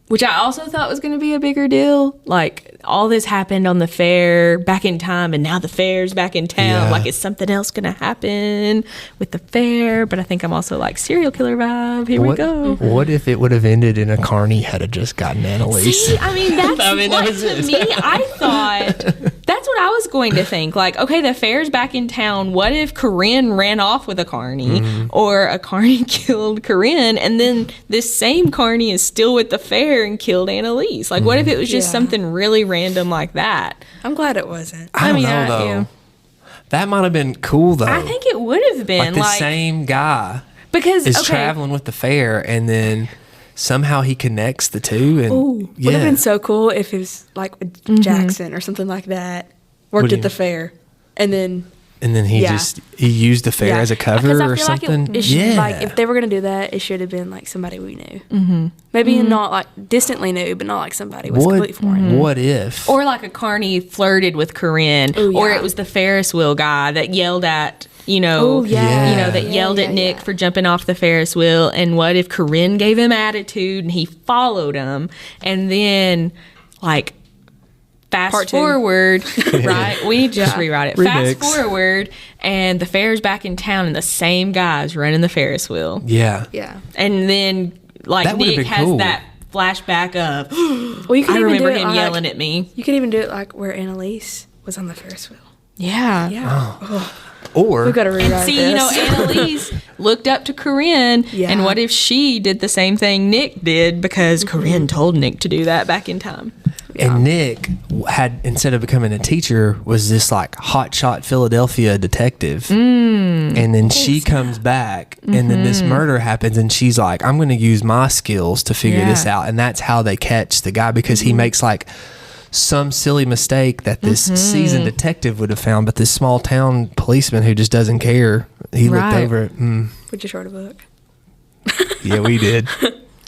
which I also thought was going to be a bigger deal. Like, all this happened on the fair back in time, and now the fair's back in town. Yeah. Like, is something else going to happen with the fair? But I think I'm also like, serial killer vibe. Here we go. What if it would have ended in a Carney had just gotten Annalise? See, I mean, that's I mean, that what, was to it. me, I thought, that's what what I was going to think. Like, okay, the fair's back in town. What if Corrine ran off with a carny, or a carny killed Corrine, and then this same carny is still with the fair and killed Annalise? Like, what if it was just something really random like that? I'm glad it wasn't. I don't know, though. yeah. That might have been cool, though. I think it would have been like the same guy because is traveling with the fair, and then somehow he connects the two. And Would have been so cool if it was like with Jackson or something like that. Worked at the fair, and then he used the fair as a cover or something. Like like if they were gonna do that, it should have been like somebody we knew. Maybe not like distantly knew, but not like somebody was completely foreign. What if? Or like a carny flirted with Corrine, or it was the Ferris wheel guy that yelled at that yelled at Nick for jumping off the Ferris wheel. And what if Corrine gave him attitude and he followed him, and then like fast forward, right? We need to just rewrite it. Remix. Fast forward, and the fair's back in town, and the same guy's running the Ferris wheel. Yeah. And then like That would've Nick been has cool. that flashback of, Well, you could I even remember do it him like, yelling at me. You could even do it like where Annalise was on the Ferris wheel. Yeah. Yeah. Or We've got to rewrite And see, this. Annalise looked up to Corrine, and what if she did the same thing Nick did because Corrine told Nick to do that back in time? And Nick had, instead of becoming a teacher, was this like hotshot Philadelphia detective. And then she comes back, and then this murder happens, and she's like, I'm going to use my skills to figure this out. And that's how they catch the guy, because he makes like some silly mistake that this seasoned detective would have found, but this small town policeman who just doesn't care, he looked over it. We just wrote a book. Yeah, we did.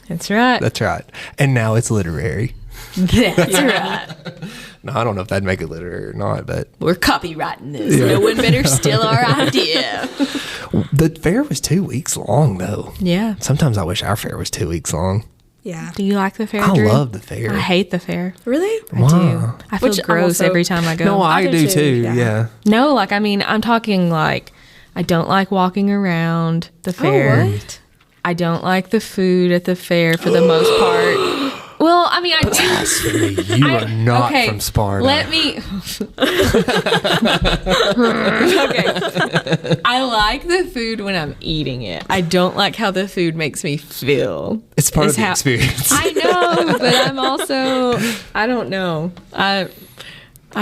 That's right. That's right. And now it's literary. That's right. No, I don't know if that'd make it literary or not, but We're copywriting this. No one better steal our idea. the fair was 2 weeks long, though. Yeah. Sometimes I wish our fair was 2 weeks long. Yeah. Do you like the fair, I Drew? love the fair. I hate the fair. Really? I do. I feel Which I'm gross also- every time I go. No, I do too. yeah. Yeah. No, like, I mean, I'm talking like, I don't like walking around the fair. Oh, what? I don't like the food at the fair for the most part. Well, I mean, I do. Blasphemy. You are not from Sparta. Let me. Okay. I like the food when I'm eating it. I don't like how the food makes me feel. It's part of the experience. I know, but I'm also. I don't know. I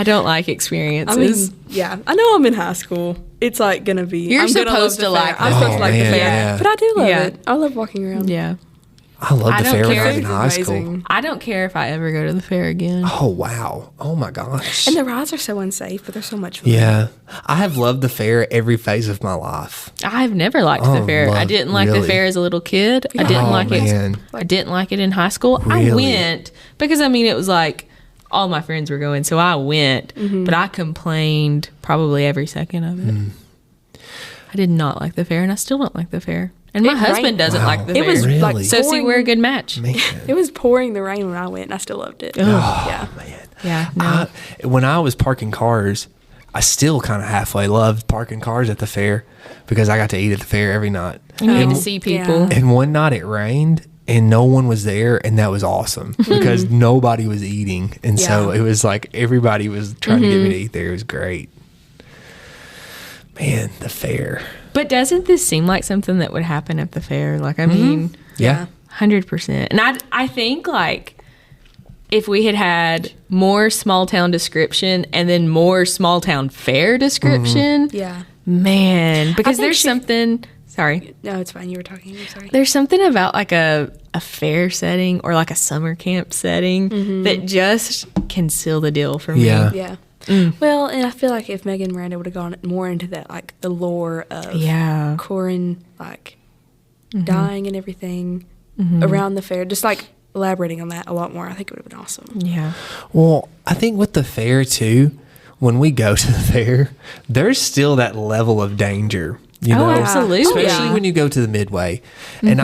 don't like experiences. I mean, yeah. I know I'm in high school. It's like going to be. You're I'm gonna love supposed the to fair. like I'm the supposed to like the fair. fair. Yeah. But I do love Yeah. it. I love walking around. Yeah. I love I the don't fair when care. I was in It's high school. amazing. I don't care if I ever go to the fair again. Oh, wow. Oh, my gosh. And the rides are so unsafe, but they're so much fun. Yeah. I have loved the fair every phase of my life. I've never liked the fair. I didn't like the really? fair as a little kid. I didn't Oh, like man. it. I didn't like it in high school. I Really? went because I mean it was like all my friends were going, so I went. But I complained probably every second of it. I did not like the fair, and I still don't like the fair. And my It husband rained. doesn't like the It fair. was Really? like So see, pouring- we're a good match. Man. It was pouring the rain when I went, and I still loved it. Ugh. Yeah. Man. Yeah, no. When I was parking cars, I still kind of halfway loved parking cars at the fair because I got to eat at the fair every night. You get And- to see people. Yeah. And one night it rained and no one was there, and that was awesome because nobody was eating. And so Yeah. it was like everybody was trying to get me to eat there. It was great. Man, the fair. But doesn't this seem like something that would happen at the fair? Like, I mean, Yeah. 100%. And I think like if we had more small town description and then more small town fair description, Yeah. man, because think there's she- something. Sorry. No, it's fine. You were talking. I'm sorry. There's something about like a fair setting or like a summer camp setting that just can seal the deal for me. Yeah. Yeah. Well, and I feel like if Megan and Miranda would have gone more into that, like the lore of Yeah. Corrine, like dying and everything around the fair, just like elaborating on that a lot more, I think it would have been awesome. Yeah. Well, I think with the fair too, when we go to the fair, there's still that level of danger. You Oh, know, absolutely. especially Yeah. when you go to the Midway. And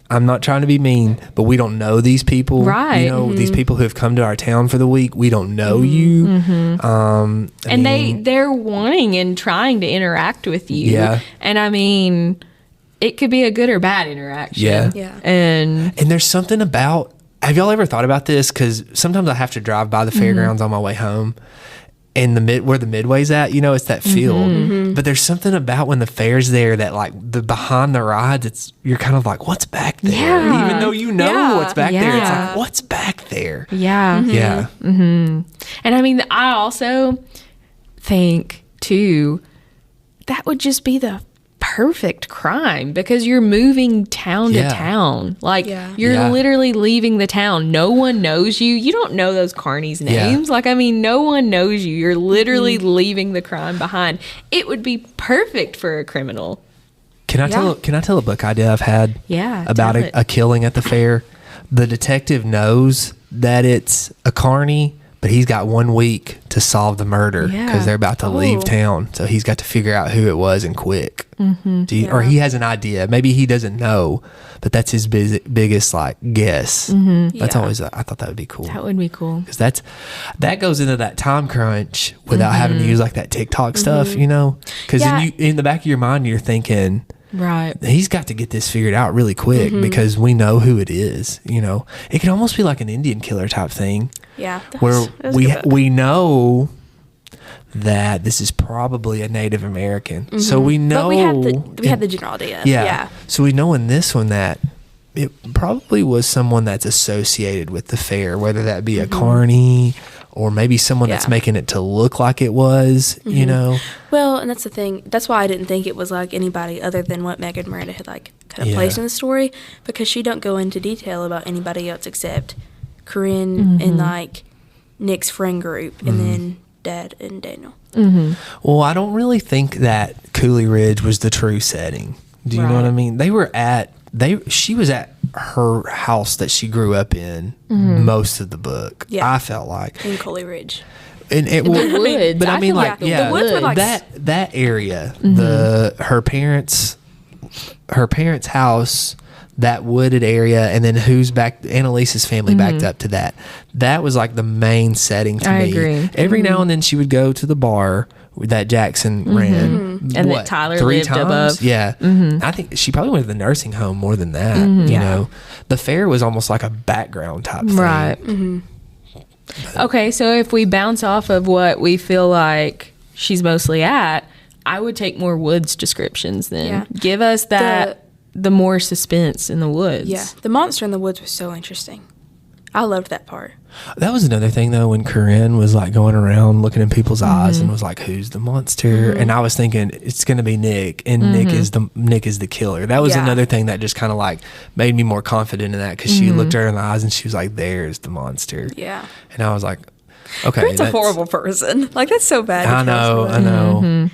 I'm not trying to be mean, but we don't know these people. Right. You know, these people who have come to our town for the week, we don't know you. I And mean, they're wanting and trying to interact with you. Yeah. And I mean, it could be a good or bad interaction. Yeah. Yeah. And there's something about, have y'all ever thought about this? Because sometimes I have to drive by the fairgrounds on my way home. and where the Midway's at, it's that field. But there's something about when the fair's there that like the behind the rides, you're kind of like, what's back there? Yeah. Even though what's back there, it's like, what's back there? Yeah. Yeah. And I mean, I also think too, that would just be the perfect crime because you're moving town to town. Like you're literally leaving the town. No one knows you. You don't know those carnies' names. Like, I mean, no one knows you. You're literally leaving the crime behind. It would be perfect for a criminal. Can I tell a book idea I've had about a killing at the fair? The detective knows that it's a carny, but he's got 1 week to solve the murder because they're about to leave town. So he's got to figure out who it was and quick. Or he has an idea. Maybe he doesn't know, but that's his biggest like guess. That's always, I thought that would be cool. That would be cool. Because that goes into that time crunch without having to use like that TikTok stuff, Because in the back of your mind, you're thinking, right, he's got to get this figured out really quick because we know who it is. It could almost be like an Indian killer type thing. Yeah, where we know that this is probably a Native American, so we know. But we had the general idea. Yeah. So we know in this one that it probably was someone that's associated with the fair, whether that be a carny or maybe someone that's making it to look like it was. Well, and that's the thing. That's why I didn't think it was like anybody other than what Meg and Miranda had like kind of placed in the story, because she don't go into detail about anybody else except Corrine and like Nick's friend group, and then Dad and Daniel. Well, I don't really think that Cooley Ridge was the true setting. Do you know what I mean? She was at her house that she grew up in most of the book. Yeah. I felt like in Cooley Ridge. And it the woods. But I mean, like, the woods were like that area, her parents' house, that wooded area, and then who's back? Annalise's family backed up to that. That was like the main setting to me. I agree. Every now and then she would go to the bar that Jackson ran, and that Tyler 3 lived times? above. Yeah, I think she probably went to the nursing home more than that. The fair was almost like a background type thing, right? Okay, so if we bounce off of what we feel like she's mostly at, I would take more woods descriptions then. Yeah. Give us that. The more suspense in the woods. Yeah, the monster in the woods was so interesting. I loved that part. That was another thing though, when Corrine was like going around looking in people's eyes and was like, "Who's the monster?" And I was thinking it's going to be Nick, and Nick is the killer. That was another thing that just kind of like made me more confident in that, because she looked her in the eyes and she was like, "There's the monster." Yeah, and I was like, "Okay, Corrine's a horrible person. Like, that's so bad." I know.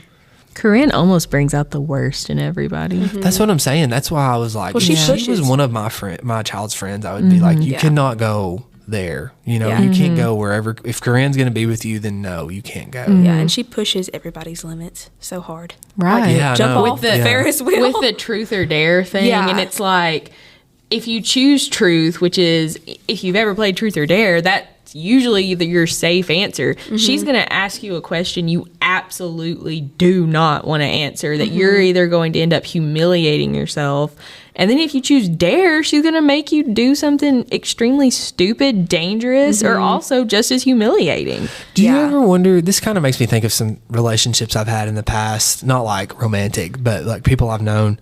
Corrine almost brings out the worst in everybody. That's what I'm saying. That's why I was like, she was one of my child's friends. I would be like, you cannot go there. You can't go wherever. If Corrine's going to be with you, then no, you can't go. Yeah, and she pushes everybody's limits so hard. Right. Like, jump off the Ferris wheel. With the truth or dare thing. Yeah. And it's like, if you choose truth, which is, if you've ever played truth or dare, that's usually your safe answer. She's going to ask you a question you absolutely do not want to answer, that you're either going to end up humiliating yourself, and then if you choose dare, she's going to make you do something extremely stupid, dangerous, or also just as humiliating. Do you ever wonder, this kind of makes me think of some relationships I've had in the past, not like romantic, but like people I've known.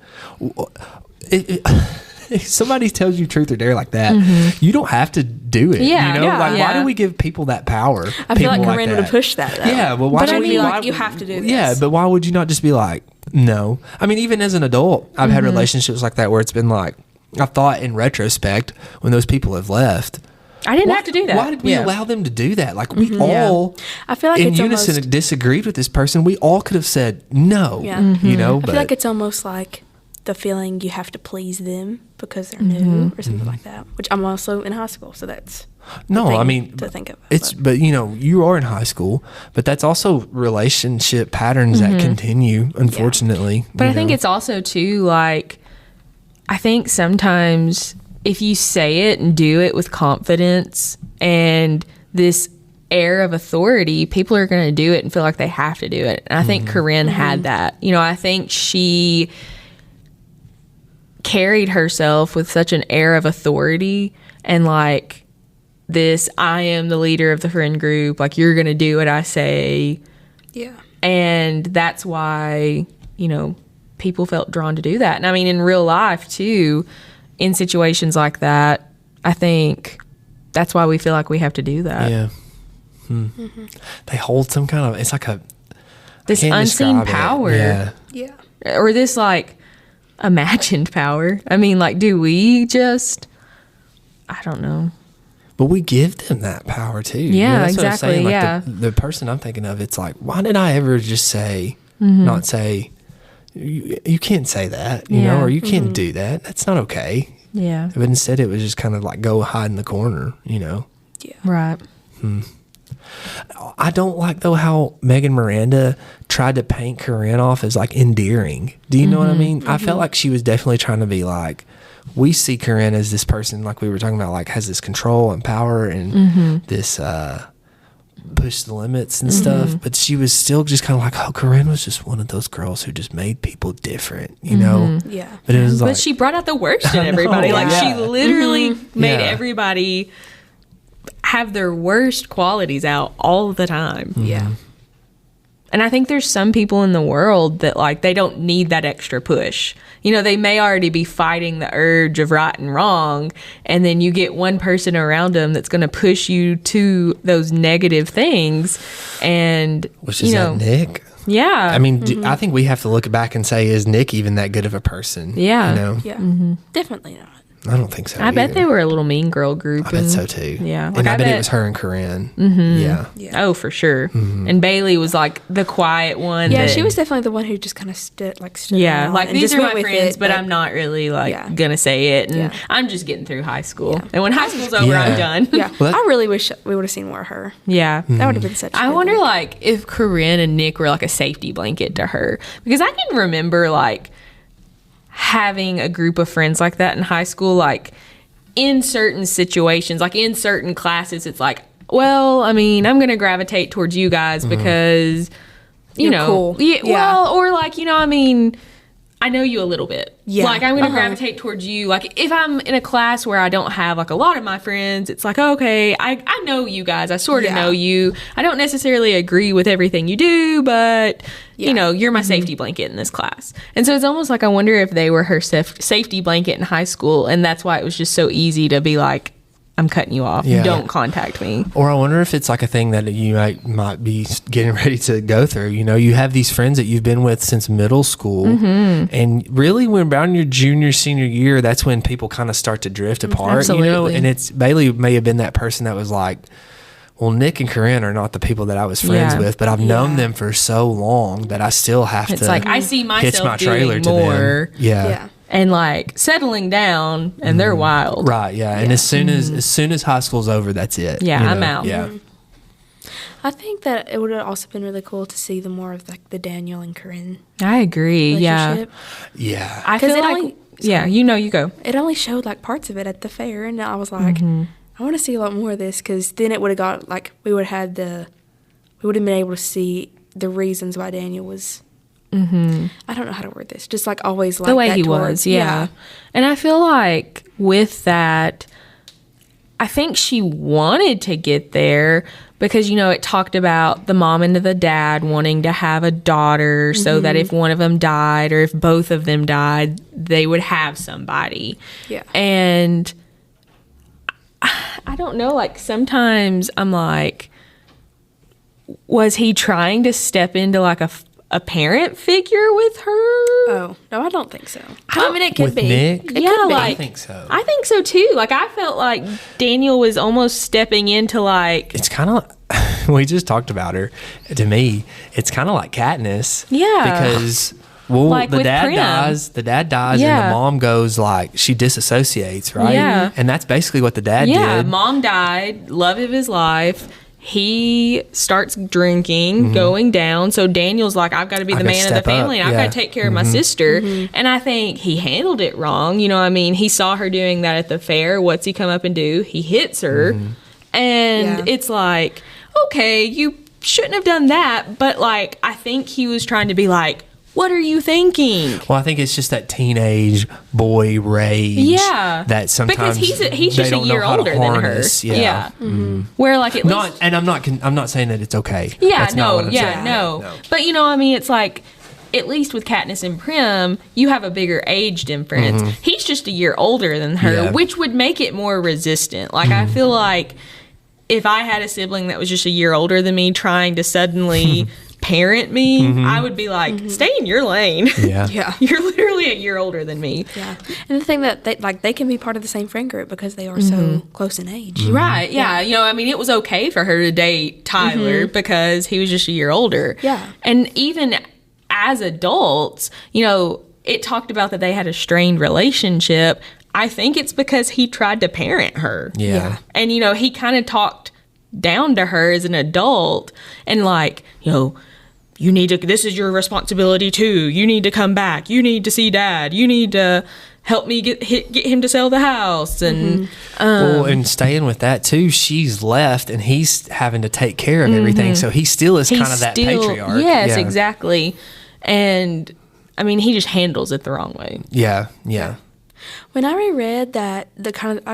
If somebody tells you truth or dare like that, you don't have to do it. Why do we give people that power? I feel like Miranda would have pushed that, though. Yeah, but why would you like, you have to do this? Yeah, but why would you not just be like, no? I mean, even as an adult, I've had relationships like that where it's been like, I thought in retrospect, when those people have left, I didn't have to do that. Why did we allow them to do that? Like, we all, I feel like in it's unison, almost, disagreed with this person. We all could have said no. Yeah. I feel like it's almost like the feeling you have to please them because they're new or something like that, which I'm also in high school, so that's to think of. But you are in high school, but that's also relationship patterns that continue, unfortunately. But I think it's also too, like, I think sometimes if you say it and do it with confidence and this air of authority, people are going to do it and feel like they have to do it. And I think Corrine had that. I think she carried herself with such an air of authority, and like this, I am the leader of the friend group, like you're gonna do what I say. Yeah. And that's why, you know, people felt drawn to do that. And I mean, in real life too, in situations like that, I think that's why we feel like we have to do that. Yeah. They hold some kind of, it's like this unseen power. Yeah. Yeah. Or this like imagined power. I mean, like, do we just, I don't know. But we give them that power too. Yeah, that's what I'm exactly. saying. Like Yeah. the person I'm thinking of, it's like, why did I ever just say, not say, you can't say that, you know, or you can't do that. That's not okay. Yeah. But instead, it was just kind of like go hide in the corner, you know. Yeah. Right. I don't like though how Megan Miranda tried to paint Corrine off as like endearing. Do you know what I mean? I felt like she was definitely trying to be like, we see Corrine as this person, like we were talking about, like has this control and power and this push the limits and stuff. But she was still just kind of like, oh, Corrine was just one of those girls who just made people different, you know? Yeah. But it was like, But she brought out the worst in everybody. know, Like yeah. she literally made Yeah. everybody have their worst qualities out all the time. Yeah. And I think there's some people in the world that like they don't need that extra push. You know, they may already be fighting the urge of right and wrong, and then you get one person around them that's going to push you to those negative things. And which you is know, that Nick? yeah, I mean, I think we have to look back and say, is Nick even that good of a person? Yeah. You know? Yeah. Definitely not. I don't think so. I bet either. they were a little mean girl group. I bet so too. Yeah. And Like, I I bet it bet- was her and Corrine. Yeah. Yeah. Oh, for sure. And Bailey was like the quiet one. Yeah, that- she was definitely the one who just kind of stood Yeah, around like and these just are went my with friends, it, but I'm not really like Yeah. gonna say it, and Yeah. I'm just getting through high school. And when high school's over, Yeah. I'm done. Yeah. Well, that- I really wish we would have seen more of her. Yeah. That would have been such a I good wonder, look. like, if Corrine and Nick were like a safety blanket to her, because I can remember like having a group of friends like that in high school, like in certain situations, like in certain classes, it's like, well, I mean, I'm gonna gravitate towards you guys because you You're know, cool. yeah, Yeah. well, or like, you know, I mean, I know you a little bit. Yeah. Like, I'm going to gravitate towards you. Like, if I'm in a class where I don't have, like, a lot of my friends, it's like, okay, I know you guys. I sort of Yeah. know you. I don't necessarily agree with everything you do, but, Yeah. you know, you're my safety blanket in this class. And so it's almost like I wonder if they were her safety blanket in high school, and that's why it was just so easy to be like, I'm cutting you off. Yeah. Don't contact me. Or I wonder if it's like a thing that you might be getting ready to go through. You know, you have these friends that you've been with since middle school. And really when around your junior, senior year, that's when people kind of start to drift apart, you know? Absolutely. And it's Bailey may have been that person that was like, well, Nick and Corrine are not the people that I was friends Yeah. with, but I've known them for so long that I still have It's to like, I see hitch myself my trailer doing to more. them. Yeah. Yeah. And like settling down, and they're wild. Right, yeah. And as soon as high school's over, that's it. Yeah, you I'm know? out. Yeah. I think that it would have also been really cool to see the more of like the Daniel and Corinne I agree. Yeah. relationship. Yeah. I 'Cause feel it like, only- yeah, you know, you go. It only showed like parts of it at the fair, and I was like, I want to see a lot more of this, because then it would have got like we would have been able to see the reasons why Daniel was. I don't know how to word this. Just like always like The way that he towards- was, yeah. And I feel like with that, I think she wanted to get there because, you know, it talked about the mom and the dad wanting to have a daughter so that if one of them died or if both of them died, they would have somebody. Yeah. And I don't know, like sometimes I'm like, was he trying to step into like a parent figure with her? Oh no, I don't think so. I mean, it could With be. Nick? It Yeah, could be. like- I think so. I think so too. Like I felt like Daniel was almost stepping into like, It's kind of we just talked about her. To me, it's kind of like Katniss. Yeah. Because well, Like the with dad Prim. dies. The dad dies, and Yeah. the mom goes like she disassociates, right? Yeah. And that's basically what the dad yeah, did. mom died, love of his life. He starts drinking, going down. So Daniel's like, I've got to be I the gotta man of the step up, family, and I've yeah. got to take care of my sister. And I think he handled it wrong. You know what I mean? He saw her doing that at the fair. What's he come up and do? He hits her. And Yeah. it's like, okay, you shouldn't have done that. But like, I think he was trying to be like, what are you thinking? Well, I think it's just that teenage boy rage. Yeah, that sometimes because he's just a year older than her. Yeah. Mm-hmm. Where like at least, and I'm not saying that it's okay. Yeah, That's not what I'm saying. no. But you know, I mean, it's like at least with Katniss and Prim, you have a bigger age difference. He's just a year older than her, which would make it more resistant. Like I feel like if I had a sibling that was just a year older than me trying to suddenly parent me, I would be like, stay in your lane. Yeah. You're literally a year older than me. Yeah. And the thing that they can be part of the same friend group because they are so close in age. Right. Yeah. You know, I mean, it was okay for her to date Tyler because he was just a year older. Yeah. And even as adults, you know, it talked about that they had a strained relationship. I think it's because he tried to parent her. Yeah. And, you know, he kind of talked down to her as an adult and like, you know, you need to, this is your responsibility too. You need to come back. You need to see Dad. You need to help me get him to sell the house. And well, and staying with that too, she's left and he's having to take care of everything. So he still is kind of that patriarch. Yes, exactly. And I mean, he just handles it the wrong way. Yeah. When I reread I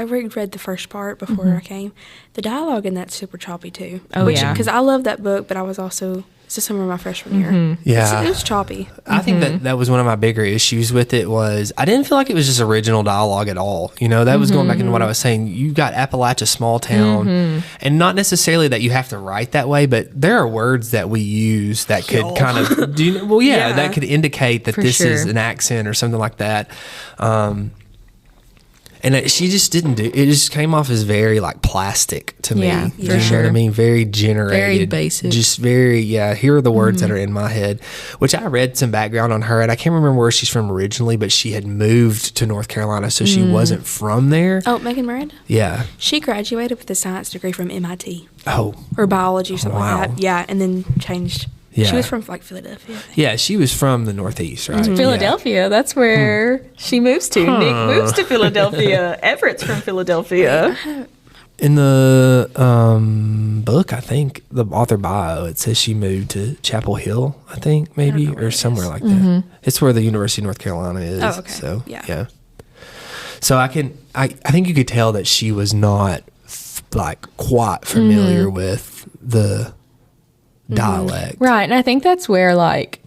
reread the first part before I came. The dialogue in that's super choppy too. Oh, yeah. Because I love that book, but I was also it's the summer of my freshman year. Yeah. It was choppy. I think that was one of my bigger issues with it was I didn't feel like it was just original dialogue at all. You know, that was going back into what I was saying. You got Appalachia, small town, and not necessarily that you have to write that way, but there are words that we use that could kind of, that could indicate that this is an accent or something like that. And she just didn't do it. Just came off as very like plastic to me. Yeah, you know what I mean? Very generated. Very basic. Just very, here are the words that are in my head. Which I read some background on her, and I can't remember where she's from originally, but she had moved to North Carolina, so she wasn't from there. Oh, Megan Miranda? Yeah. She graduated with a science degree from MIT. Oh. Or biology or something Wow. like that. Yeah, and then changed. Yeah. She was from like Philadelphia, I think. Yeah, she was from the Northeast, right? Philadelphia, that's where she moves to. Nick moves to Philadelphia. Everett's from Philadelphia. In the book, I think, the author bio, it says she moved to Chapel Hill, I think, maybe, or somewhere like that. It's where the University of North Carolina is. Oh, okay. So, Yeah. So I think you could tell that she was not, like, quite familiar with the dialect. Right, and I think that's where, like,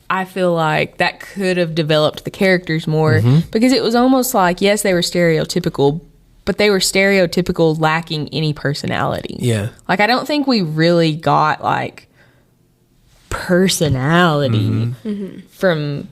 I feel like that could have developed the characters more because it was almost like, yes, they were stereotypical, but they were stereotypical lacking any personality. Yeah. Like, I don't think we really got, like, personality from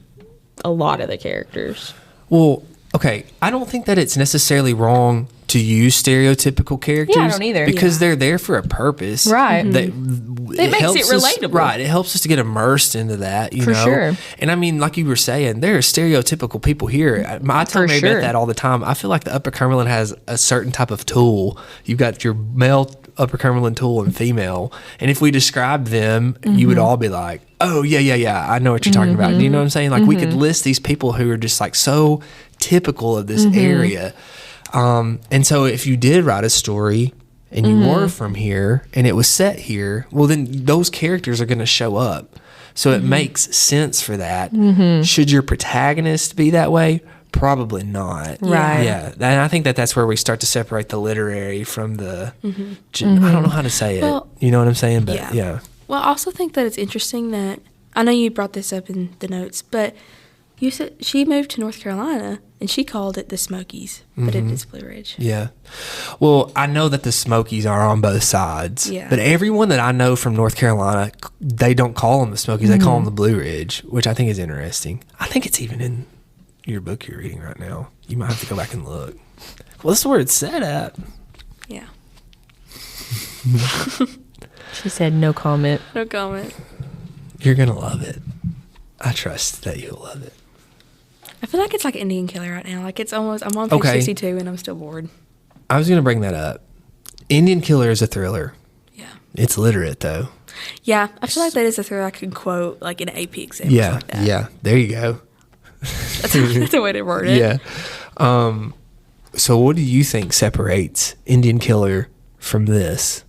a lot of the characters. Well, okay, I don't think that it's necessarily wrong to use stereotypical characters. Yeah, I don't either. Because they're there for a purpose. Right. It makes helps it relatable. Right. It helps us to get immersed into that, you For know? sure. And I mean, like you were saying, there are stereotypical people here. I tell Mary Beth that all the time. I feel like the Upper Cumberland has a certain type of tool. You've got your male Upper Cumberland tool and female. And if we described them, you would all be like, oh, yeah, I know what you're talking about. Do you know what I'm saying? Like, we could list these people who are just like so typical of this area. And so if you did write a story and you were from here and it was set here, well, then those characters are going to show up. So it makes sense for that. Should your protagonist be that way? Probably not. Right. Yeah. And I think that's where we start to separate the literary from the, I don't know how to say it. You know what I'm saying? But yeah. Well, I also think that it's interesting that, I know you brought this up in the notes, but you said she moved to North Carolina and she called it the Smokies, but it is Blue Ridge. Yeah. Well, I know that the Smokies are on both sides. Yeah. But everyone that I know from North Carolina, they don't call them the Smokies. They call them the Blue Ridge, which I think is interesting. I think it's even in your book you're reading right now. You might have to go back and look. Well, that's where it's set at. Yeah. She said no comment. No comment. You're going to love it. I trust that you'll love it. I feel like it's like Indian Killer right now. Like I'm on page 62 and I'm still bored. I was going to bring that up. Indian Killer is a thriller. Yeah. It's literate, though. Yeah. I feel like that is a thriller I can quote like in an AP exam. Yeah. Like that. Yeah. There you go. That's a way to word it. Yeah. So what do you think separates Indian Killer from this?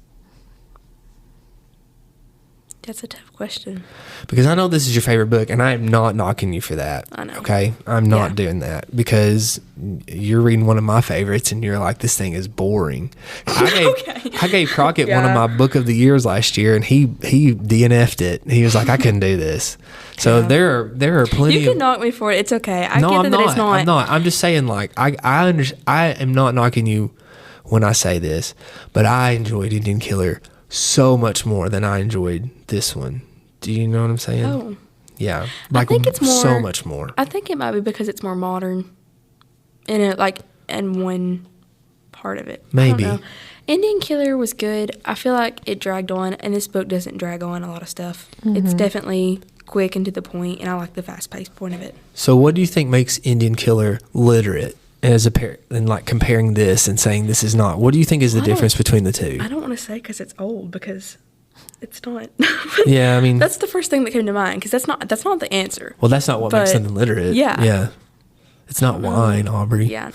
that's a tough question. Because I know this is your favorite book, and I am not knocking you for that. I know. Okay? I'm not doing that because you're reading one of my favorites, and you're like, this thing is boring. I gave Crockett one of my book of the years last year, and he DNF'd it. He was like, I couldn't do this. So there are plenty. You can knock me for it. It's okay. I get I'm that it's not. I'm not. I'm just saying, like, I am not knocking you when I say this, but I enjoyed Indian Killer so much more than I enjoyed this one. Do you know what I'm saying? Oh. Yeah. I think it's more. So much more. I think it might be because it's more modern in one part of it. Maybe. I don't know. Indian Killer was good. I feel like it dragged on, and this book doesn't drag on a lot of stuff. It's definitely quick and to the point, and I like the fast-paced point of it. So what do you think makes Indian Killer literate as a pair, and like comparing this and saying this is not? What do you think is the difference between the two? I don't want to say because it's old, because it's not. Yeah, I mean, that's the first thing that came to mind, because that's not the answer. Well, that's not what makes something literate. Yeah. Yeah. It's not wine, Aubrey. Yeah.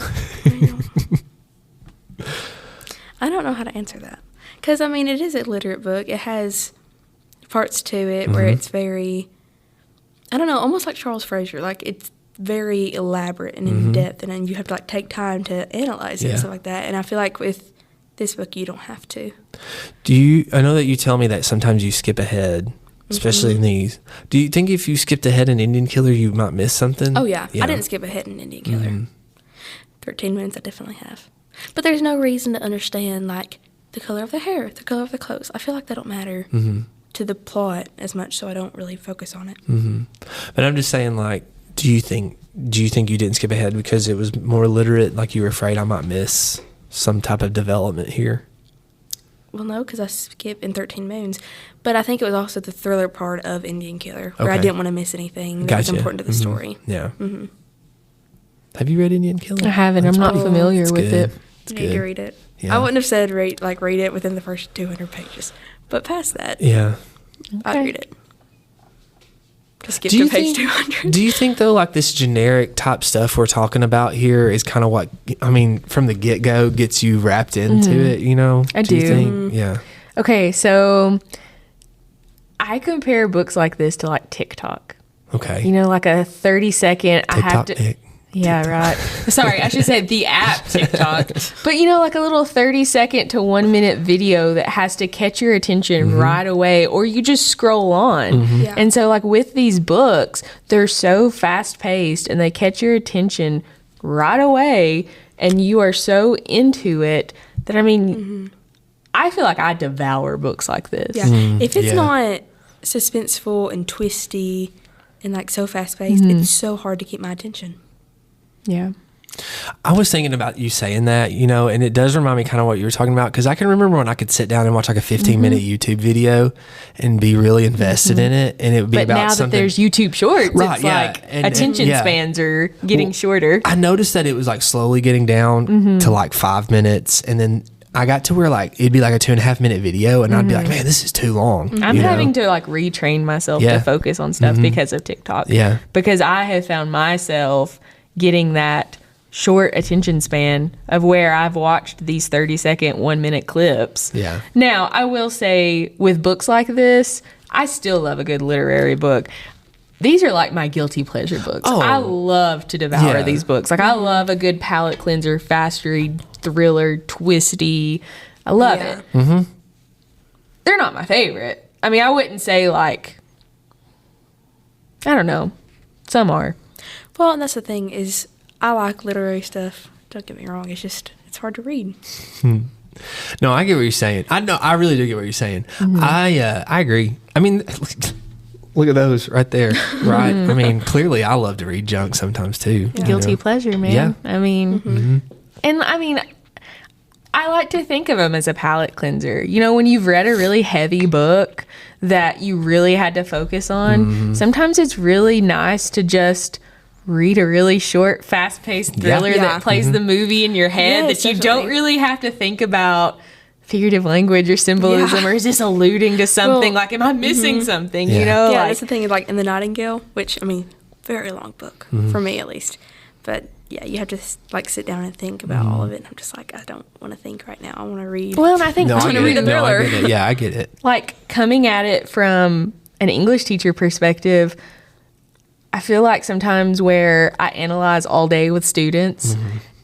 I don't know how to answer that. Because, I mean, it is a literate book. It has parts to it where it's very, I don't know, almost like Charles Fraser. Like, it's very elaborate and in-depth, and then you have to, like, take time to analyze it and stuff like that. And I feel like with this book, you don't have to. I know that you tell me that sometimes you skip ahead, especially in these. Do you think if you skipped ahead in Indian Killer, you might miss something? Oh, yeah. I didn't skip ahead in Indian Killer. 13 minutes, I definitely have. But there's no reason to understand, like, the color of the hair, the color of the clothes. I feel like that don't matter to the plot as much, so I don't really focus on it. But I'm just saying, like, do you think you didn't skip ahead because it was more literate, like you were afraid I might miss some type of development here? Well, no, because I skipped in 13 Moons. But I think it was also the thriller part of Indian Killer, where I didn't want to miss anything that was important to the story. Yeah. Have you read Indian Killer? I haven't. I'm not familiar with it. It's You need to read it. Yeah. I wouldn't have said read it within the first 200 pages. But past that, Yeah. I'd read it. Just get to page 200. Do you think, though, like this generic type stuff we're talking about here is kind of what, I mean, from the get-go gets you wrapped into it, you know? I do. You do. think? Yeah. Okay, so I compare books like this to like TikTok. Okay. You know, like a 30-second, I have to... TikTok. Yeah, right. Sorry, I should say the app TikTok. But, you know, like a little 30-second to 1-minute video that has to catch your attention right away, or you just scroll on. Yeah. And so, like, with these books, they're so fast-paced and they catch your attention right away, and you are so into it that, I mean, I feel like I devour books like this. Yeah. If it's not suspenseful and twisty and, like, so fast-paced, it's so hard to keep my attention. Yeah. I was thinking about you saying that, you know, and it does remind me kind of what you were talking about, because I can remember when I could sit down and watch like a 15-minute YouTube video and be really invested in it, and it would be about now something. That there's YouTube Shorts, Right, it's yeah. like And attention spans are getting shorter. I noticed that it was like slowly getting down to like 5 minutes, and then I got to where like it'd be like a 2.5-minute video, and I'd be like, man, this is too long. I'm having to like retrain myself to focus on stuff because of TikTok. Yeah. Because I have found myself getting that short attention span of where I've watched these 30-second, 1-minute clips. Yeah. Now, I will say with books like this, I still love a good literary book. These are like my guilty pleasure books. Oh. I love to devour Yeah. these books. Like, I love a good palate cleanser, fast read, thriller, twisty. I love it. They're not my favorite. I mean, I wouldn't say like, I don't know. Some are. Well, and that's the thing is, I like literary stuff. Don't get me wrong. It's just, it's hard to read. No, I get what you're saying. I really do get what you're saying. I agree. I mean, look at those right there, right? I mean, clearly I love to read junk sometimes too. you Guilty know? pleasure, man. Yeah. I mean, and I mean, I like to think of them as a palate cleanser. You know, when you've read a really heavy book that you really had to focus on, sometimes it's really nice to just read a really short, fast-paced thriller that plays the movie in your head Yes, that you definitely. don't really have to think about figurative language or symbolism, or is this alluding to something? Well, like, am I missing something? Yeah. You know, Yeah, like, that's the thing. Like in The Nightingale, which, I mean, very long book, for me at least. But yeah, you have to like sit down and think about all of it. And I'm just like, I don't want to think right now. I want to read. Well, and I think No, I I want to get read it. a No, I thriller. get it. Yeah, I get it. Like coming at it from an English teacher perspective, I feel like sometimes where I analyze all day with students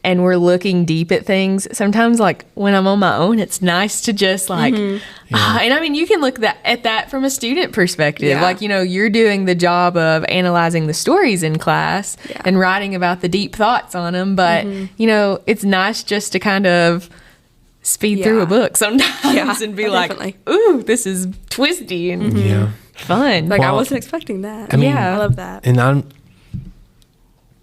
and we're looking deep at things, sometimes like when I'm on my own, it's nice to just like, and I mean, you can look at that from a student perspective. Yeah. Like, you know, you're doing the job of analyzing the stories in class and writing about the deep thoughts on them. But, you know, it's nice just to kind of speed through a book sometimes and be like, definitely. ooh, this is twisty and Yeah. fun. Like, I Well, wasn't expecting that. I mean- I love that. And I'm,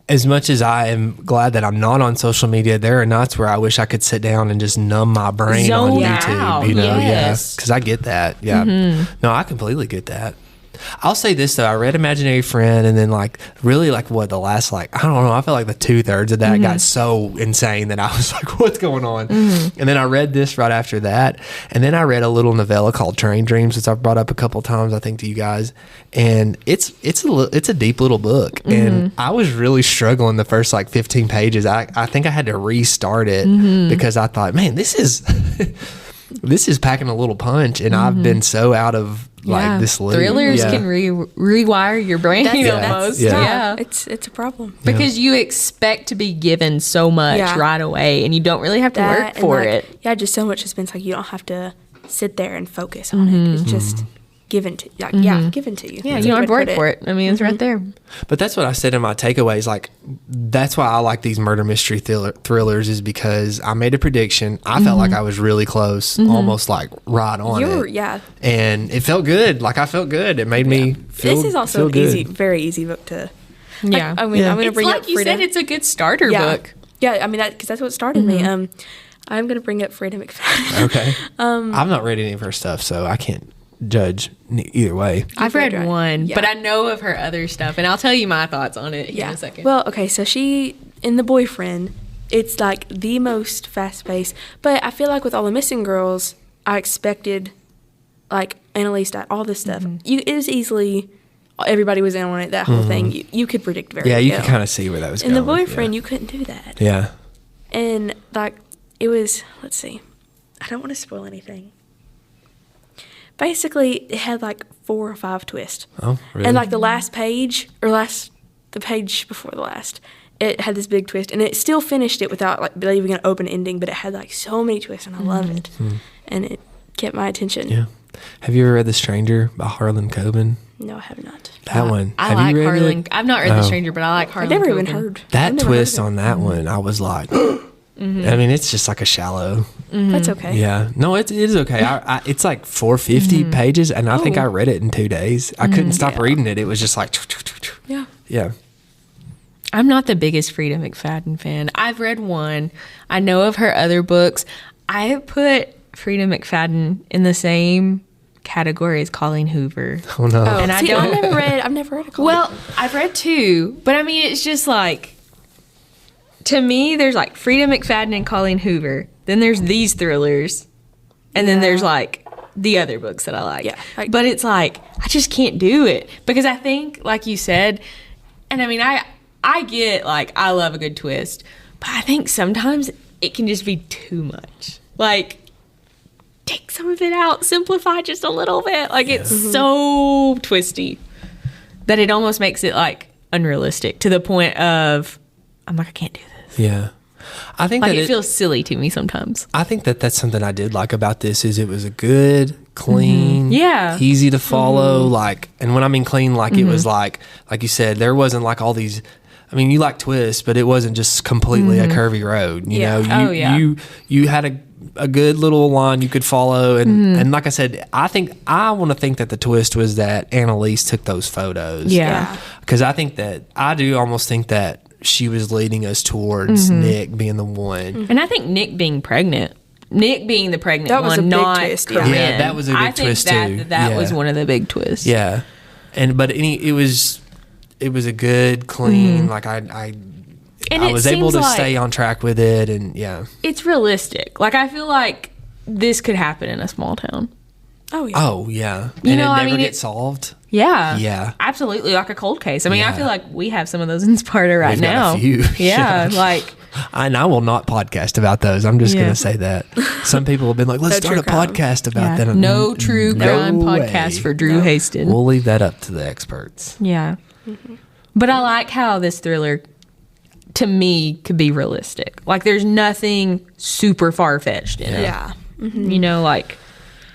as much as I am glad that I'm not on social media, there are nights where I wish I could sit down and just numb my brain on Zone YouTube. out, You know, yes. because I get that. Yeah, no, I completely get that. I'll say this though, I read Imaginary Friend, and then like really like what the last like I don't know, I feel like the 2/3 of that got so insane that I was like, what's going on? And then I read this right after that, and then I read a little novella called Train Dreams, which I've brought up a couple times I think to you guys, and it's a deep little book, and I was really struggling the first like 15 pages. I think I had to restart it because I thought, man, this is this is packing a little punch, and I've been so out of like this loop. Thrillers Yeah. can rewire your brain almost. Yeah. It's a problem. Because you expect to be given so much right away and you don't really have to work That and, for like, it. Yeah, just so much has been like you don't have to sit there and focus on it. It's just given to given to you. Yeah, That's you a don't have good to way work put for it. I mean, it's right there. But that's what I said in my takeaways. Like, that's why I like these murder mystery thrillers, is because I made a prediction. I felt like I was really close, almost like right on it. Yeah. And it felt good. Like, I felt good. It made me feel This is also an good. very easy book to. Yeah. I mean, I'm going to It's bring like up you Frida. said, it's a good starter book. Yeah, I mean because that's what started me. I'm going to bring up Frida McFadden. Okay. I've not read any of her stuff, so I can't judge either way. I've read read one, yeah. but I know of her other stuff, and I'll tell you my thoughts on it in a second. Well, okay, so she in The Boyfriend, it's like the most fast paced. But I feel like with all the missing girls, I expected like Annalise died, all this stuff. It was easily everybody was in on it. That whole thing, you could predict very Yeah, you well. could kind of see where that was In going. The Boyfriend, you couldn't do that. Yeah. And like it was, let's see, I don't want to spoil anything. Basically, it had like 4 or 5 twists. Oh, really? And like the last page, the page before the last, it had this big twist, and it still finished it without like leaving an open ending. But it had like so many twists, and I love it, and it kept my attention. Yeah. Have you ever read The Stranger by Harlan Coben? No, I have not. That one. I Have like you read Harlan. it? I've not read The Stranger, but I like I've Harlan. never even Coben. heard That I've never twist heard of on that one, I was like, I mean, it's just like a shallow. it. That's okay. Yeah. No, it is okay. It's like 450 pages, and I think I read it in 2 days. I couldn't stop reading it. It was just like, Yeah. yeah. I'm not the biggest Frida McFadden fan. I've read one. I know of her other books. I have put Frida McFadden in the same category as Colleen Hoover. Oh, no. And I don't- I've never read a Colleen. Well, I've read 2, but I mean, it's just like, to me, there's like Frida McFadden and Colleen Hoover. Then there's these thrillers. And then there's like the other books that I like. Yeah. But it's like, I just can't do it. Because I think, like you said, and I mean, I get like, I love a good twist. But I think sometimes it can just be too much. Like, take some of it out, simplify just a little bit. Like, it's so twisty that it almost makes it like unrealistic to the point of, I'm like, I can't do this. Yeah. I think Like, that it feels silly to me sometimes. I think that that's something I did like about this is it was a good, clean, Yeah. easy to follow. Like, and when I mean clean, like it was like you said, there wasn't like all these. I mean, you like twists, but it wasn't just completely a curvy road. You know, Oh, yeah. you had a good little line you could follow, and like I said, I want to think that the twist was that Annalise took those photos. Yeah. Because I do almost think that she was leading us towards Nick being the one. And I think Nick being the pregnant That was one, a big not twist, yeah. Corrine. Yeah, that was a big I think twist, that, too. That Yeah. was one of the big twists. Yeah, but it was a good, clean. Like And I it was able seems to like stay on track with it, and yeah, it's realistic. Like, I feel like this could happen in a small town. Oh yeah. Oh yeah, You and know, it I never mean, gets solved. Yeah. Yeah. Absolutely. Like a cold case. I mean, I Yeah. feel like we have some of those in Sparta right We've got a now. few. Yeah. Yeah. Like, And I will not podcast about those. I'm just Yeah. going to say that. Some people have been like, let's No start a true crime. podcast about yeah, that. no true crime way. podcast for Drew No. Haston. We'll leave that up to the experts. Yeah. But I like how this thriller, to me, could be realistic. Like, there's nothing super far fetched in it. Yeah. You know, like,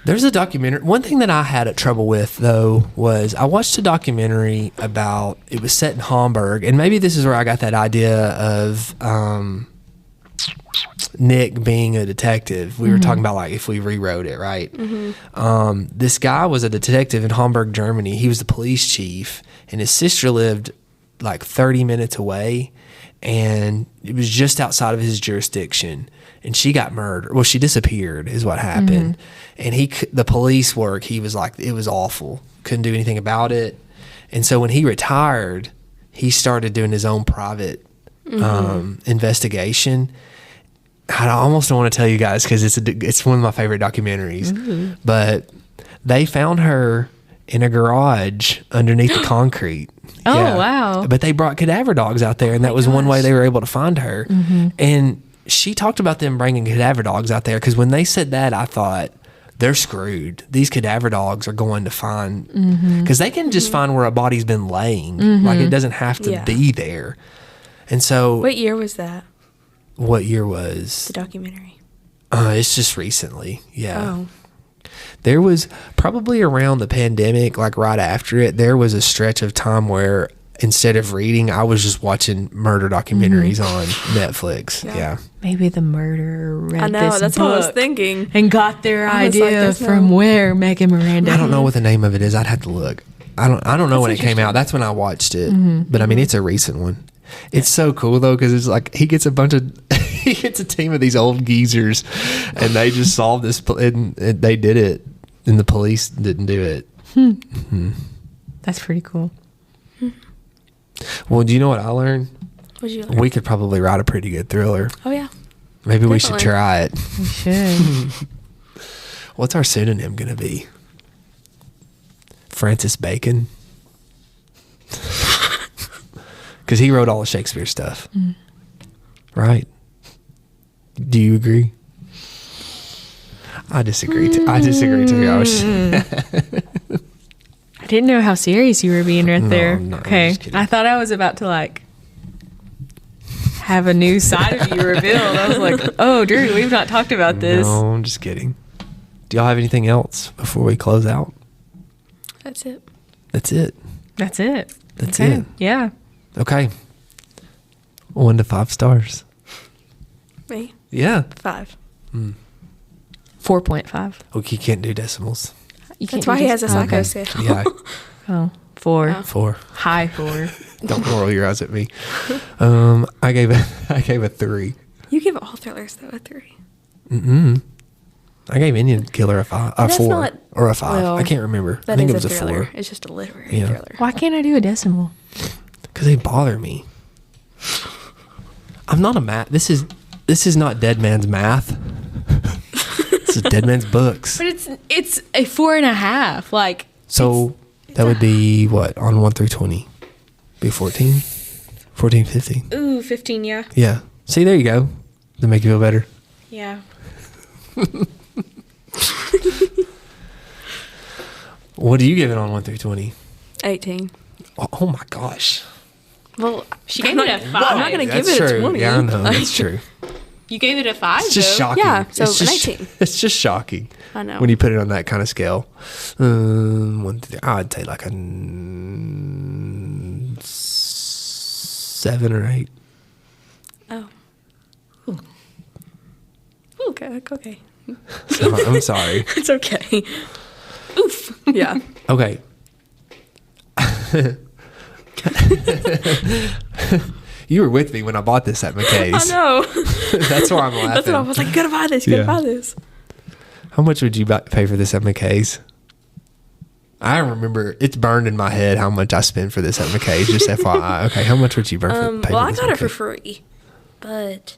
There's a documentary. One thing that I had trouble with, though, was I watched a documentary about, it was set in Hamburg, and maybe this is where I got that idea of Nick being a detective. We were talking about, like, if we rewrote it, right? This guy was a detective in Hamburg, Germany. He was the police chief, and his sister lived, like, 30 minutes away, and it was just outside of his jurisdiction. And she got murdered. Well, she disappeared is what happened. And the police work, he was like, it was awful. Couldn't do anything about it. And so when he retired, he started doing his own private investigation. I almost don't want to tell you guys because it's one of my favorite documentaries. But they found her in a garage underneath the concrete. Oh, wow. But they brought cadaver dogs out there, and that was one way they were able to find her. And she talked about them bringing cadaver dogs out there because when they said that, I thought, they're screwed. These cadaver dogs are going to find, because they can just find where a body's been laying. Like, it doesn't have to be there. And so, What year was that? what year was? The documentary. It's just recently. Yeah. Oh. There was probably around the pandemic, like right after it, there was a stretch of time where instead of reading, I was just watching murder documentaries on Netflix. Yeah. maybe the murderer read I know. this That's book what I was thinking. and got their I was like, idea there's from no- where Megan Miranda. I don't know what the name of it is. I'd have to look. I don't know when it came out. That's when I watched it. But I mean, it's a recent one. It's so cool though, because it's like he gets he gets a team of these old geezers, and they just solved this, and they did it, and the police didn't do it. That's pretty cool. Well, do you know what I learned? What'd you learn? We could probably write a pretty good thriller. Oh yeah. Maybe we should Definitely. try it. We should. What's our pseudonym going to be? Francis Bacon? Because he wrote all the Shakespeare stuff. Right? Do you agree? I disagree. I disagree too. I didn't know how serious you were being right No, there. I'm not. I'm Okay. just kidding. I thought I was about to like have a new side of you revealed. I was like, oh, Drew, we've not talked about this. No, I'm just kidding. Do y'all have anything else before we close out? That's it. That's it. That's it. That's Okay. it. Yeah. Okay. 1 to 5 stars. Me. Yeah. 5. 4.5. Okay, you can't do decimals. You That's can't why do he has a this- psycho okay. scale. Yeah. Oh, 4. Oh. 4. High 4. Don't roll your eyes at me. I gave a 3. You give all thrillers though a 3. I gave Indian Killer a 5, a That's 4 not- or a 5. well, I can't remember. I That think is it was a a thriller. 4 It's just a literary Yeah. thriller. Why can't I do a decimal? because they bother me. I'm not a math. This is not Deadman's math. This is Deadman's books. But it's a 4.5. Like, So that would be what on 1 through 20? Be 14, 14, 15. Ooh, 15. Yeah. Yeah. See, there you go. To make you feel better. Yeah. What do you give it on 1 through 20? 18. Oh my gosh. Well, She I'm gave not- it a I'm 5. not gonna That's give it true. a 20. Yeah, I know. That's true. You gave it a 5. It's just shocking. Yeah, so it's an just, 18. It's just shocking. I know. When you put it on that kind of scale. 1 through, I'd say like a 7 or 8. Oh. Okay. Okay. So, I'm sorry. It's okay. Oof. Yeah. Okay. You were with me when I bought this at McKay's. I know. That's why I'm laughing. That's what I was like. You gotta buy this. You gotta buy this. How much would you pay for this at McKay's? I remember it's burned in my head how much I spent for this at McKay's. Just FYI. Okay, how much would you pay Well, for I this got at it for McKay's? free, but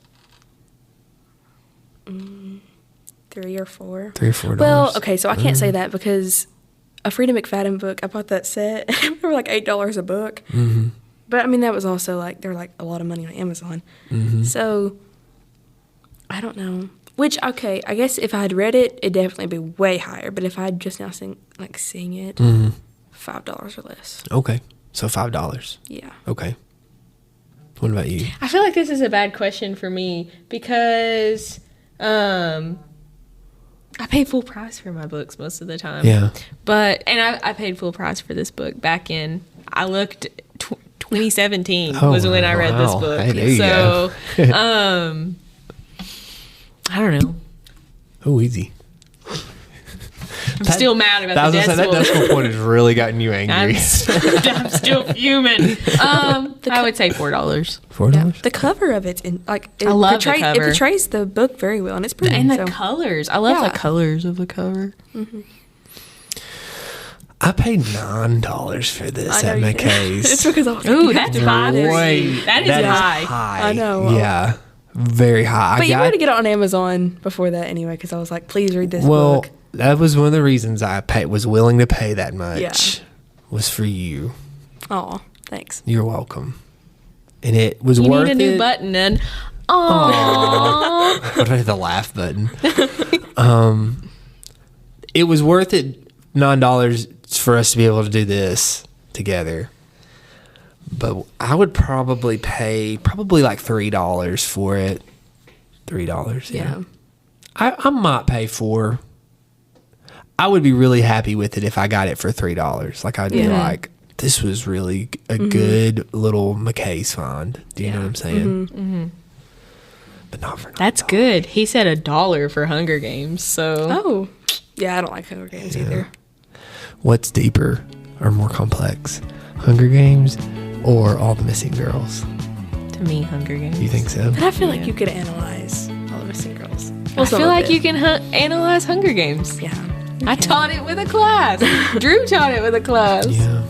$3 or $4. $3 or $4. Well, okay, so I can't say that because a Frida McFadden book, I bought that set. They were like $8 a book. Mm-hmm. But I mean, that was also like, they're like a lot of money on Amazon. Mm-hmm. So I don't know. Which, okay, I guess if I had read it, it'd definitely be way higher. But if I had just now seen it, Mm-hmm. $5 or less. Okay. So $5. Yeah. Okay. What about you? I feel like this is a bad question for me because I pay full price for my books most of the time. Yeah. But, and I paid full price for this book back in, I looked, 2017 was when I read this wow. book. Hey, there you So, go. I don't know. Oh, easy. I'm still mad about the That decimal. decimal point has really gotten you angry. I'm still fuming. I would say $4. $4? Yeah. The cover of it's I love the cover. It portrays the book very well, and it's pretty. And the so. colors. I love Yeah. the colors of the cover. Mm-hmm. I paid $9 for this at you did. McKay's. It's because I was Ooh, like, that's you have to buy high. this. That is high. I know. Yeah. Very high. But you were to get it on Amazon before that anyway, because I was like, please read this well, book. that was one of the reasons I was willing to pay that much. Yeah. Was for you. Oh, thanks. You're welcome. And it was You worth need a new it. button and aww. What about the laugh button? It was worth it, $9 for us to be able to do this together. But I would probably pay like $3 for it. $3, yeah. I might pay $4. I would be really happy with it if I got it for $3. Like I'd be like, this was really a good little McKay's find. Do you know what I'm saying? Mm-hmm. But not for $9. That's good. He said $1 for Hunger Games. So Oh, yeah, I don't like Hunger Games either. What's deeper or more complex? Hunger Games or All the Missing Girls? to me, Hunger Games. You think so? But I feel like Yeah. you could analyze All the Missing Girls. I feel like you can analyze Hunger Games. Yeah. I taught it with a class. Drew taught it with a class. Yeah.